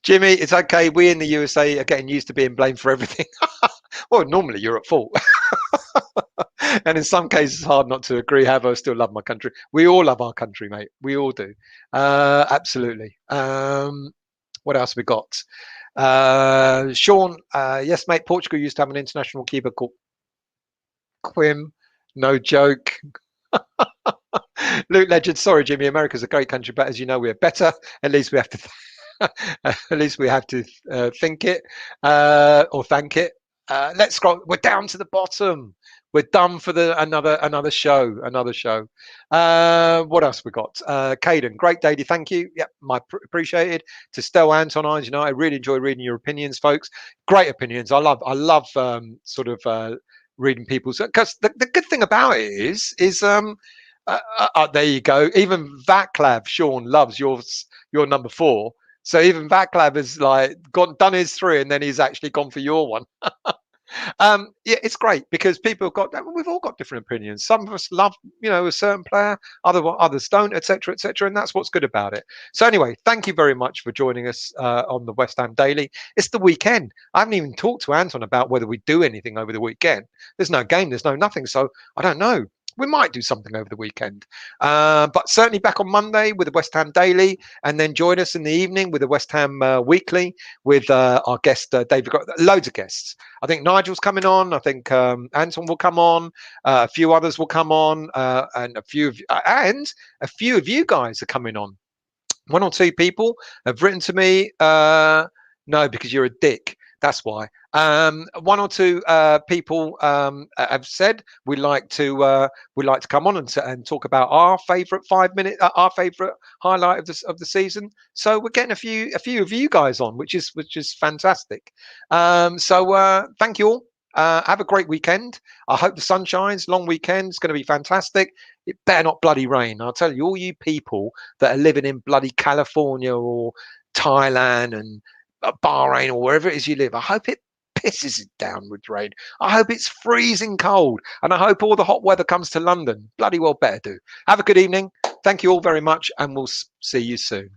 Jimmy, it's okay. We in the USA are getting used to being blamed for everything. Well, normally you're at fault. And in some cases, it's hard not to agree. However, I still love my country. We all love our country, mate. We all do. Absolutely. What else we got? Sean, yes, mate. Portugal used to have an international keeper called Quim. No joke. Luke Legend, sorry, Jimmy. America's a great country, but as you know, we're better. At least we have to. At least we have to think it or thank it. Let's scroll. We're down to the bottom. We're done for another show. What else we got? Caden, great daily. Thank you. Yep, appreciated. To Stel Anton Irons United, I really enjoy reading your opinions, folks. Great opinions. I love sort of reading people's, because the good thing about it is there you go. Even Vaclav Sean loves your number 4. So even Vaclav has like done his 3, and then he's actually gone for your one. Yeah, it's great because people have got, we've all got different opinions. Some of us love, a certain player, others don't, etc., etc., and that's what's good about it. So anyway, thank you very much for joining us on the West Ham Daily. It's the weekend. I haven't even talked to Anton about whether we do anything over the weekend. There's no game, there's no nothing, so I don't know. We might do something over the weekend, but certainly back on Monday with the West Ham Daily, and then join us in the evening with the West Ham Weekly with our guest David. Got loads of guests. I think Nigel's coming on. I think Anton will come on. A few others will come on, and a few of you guys are coming on. 1 or 2 people have written to me. No, because you're a dick. That's why. 1 or 2 people have said we'd like to come on and talk about our favourite 5 minute, our favourite highlight of the season. So we're getting a few of you guys on, which is fantastic. So thank you all. Have a great weekend. I hope the sun shines. Long weekend. It's going to be fantastic. It better not bloody rain. I'll tell you, all you people that are living in bloody California or Thailand and Bahrain or wherever it is you live, I hope it pisses it down with rain. I hope it's freezing cold. And I hope all the hot weather comes to London. Bloody well better do. Have a good evening. Thank you all very much. And we'll see you soon.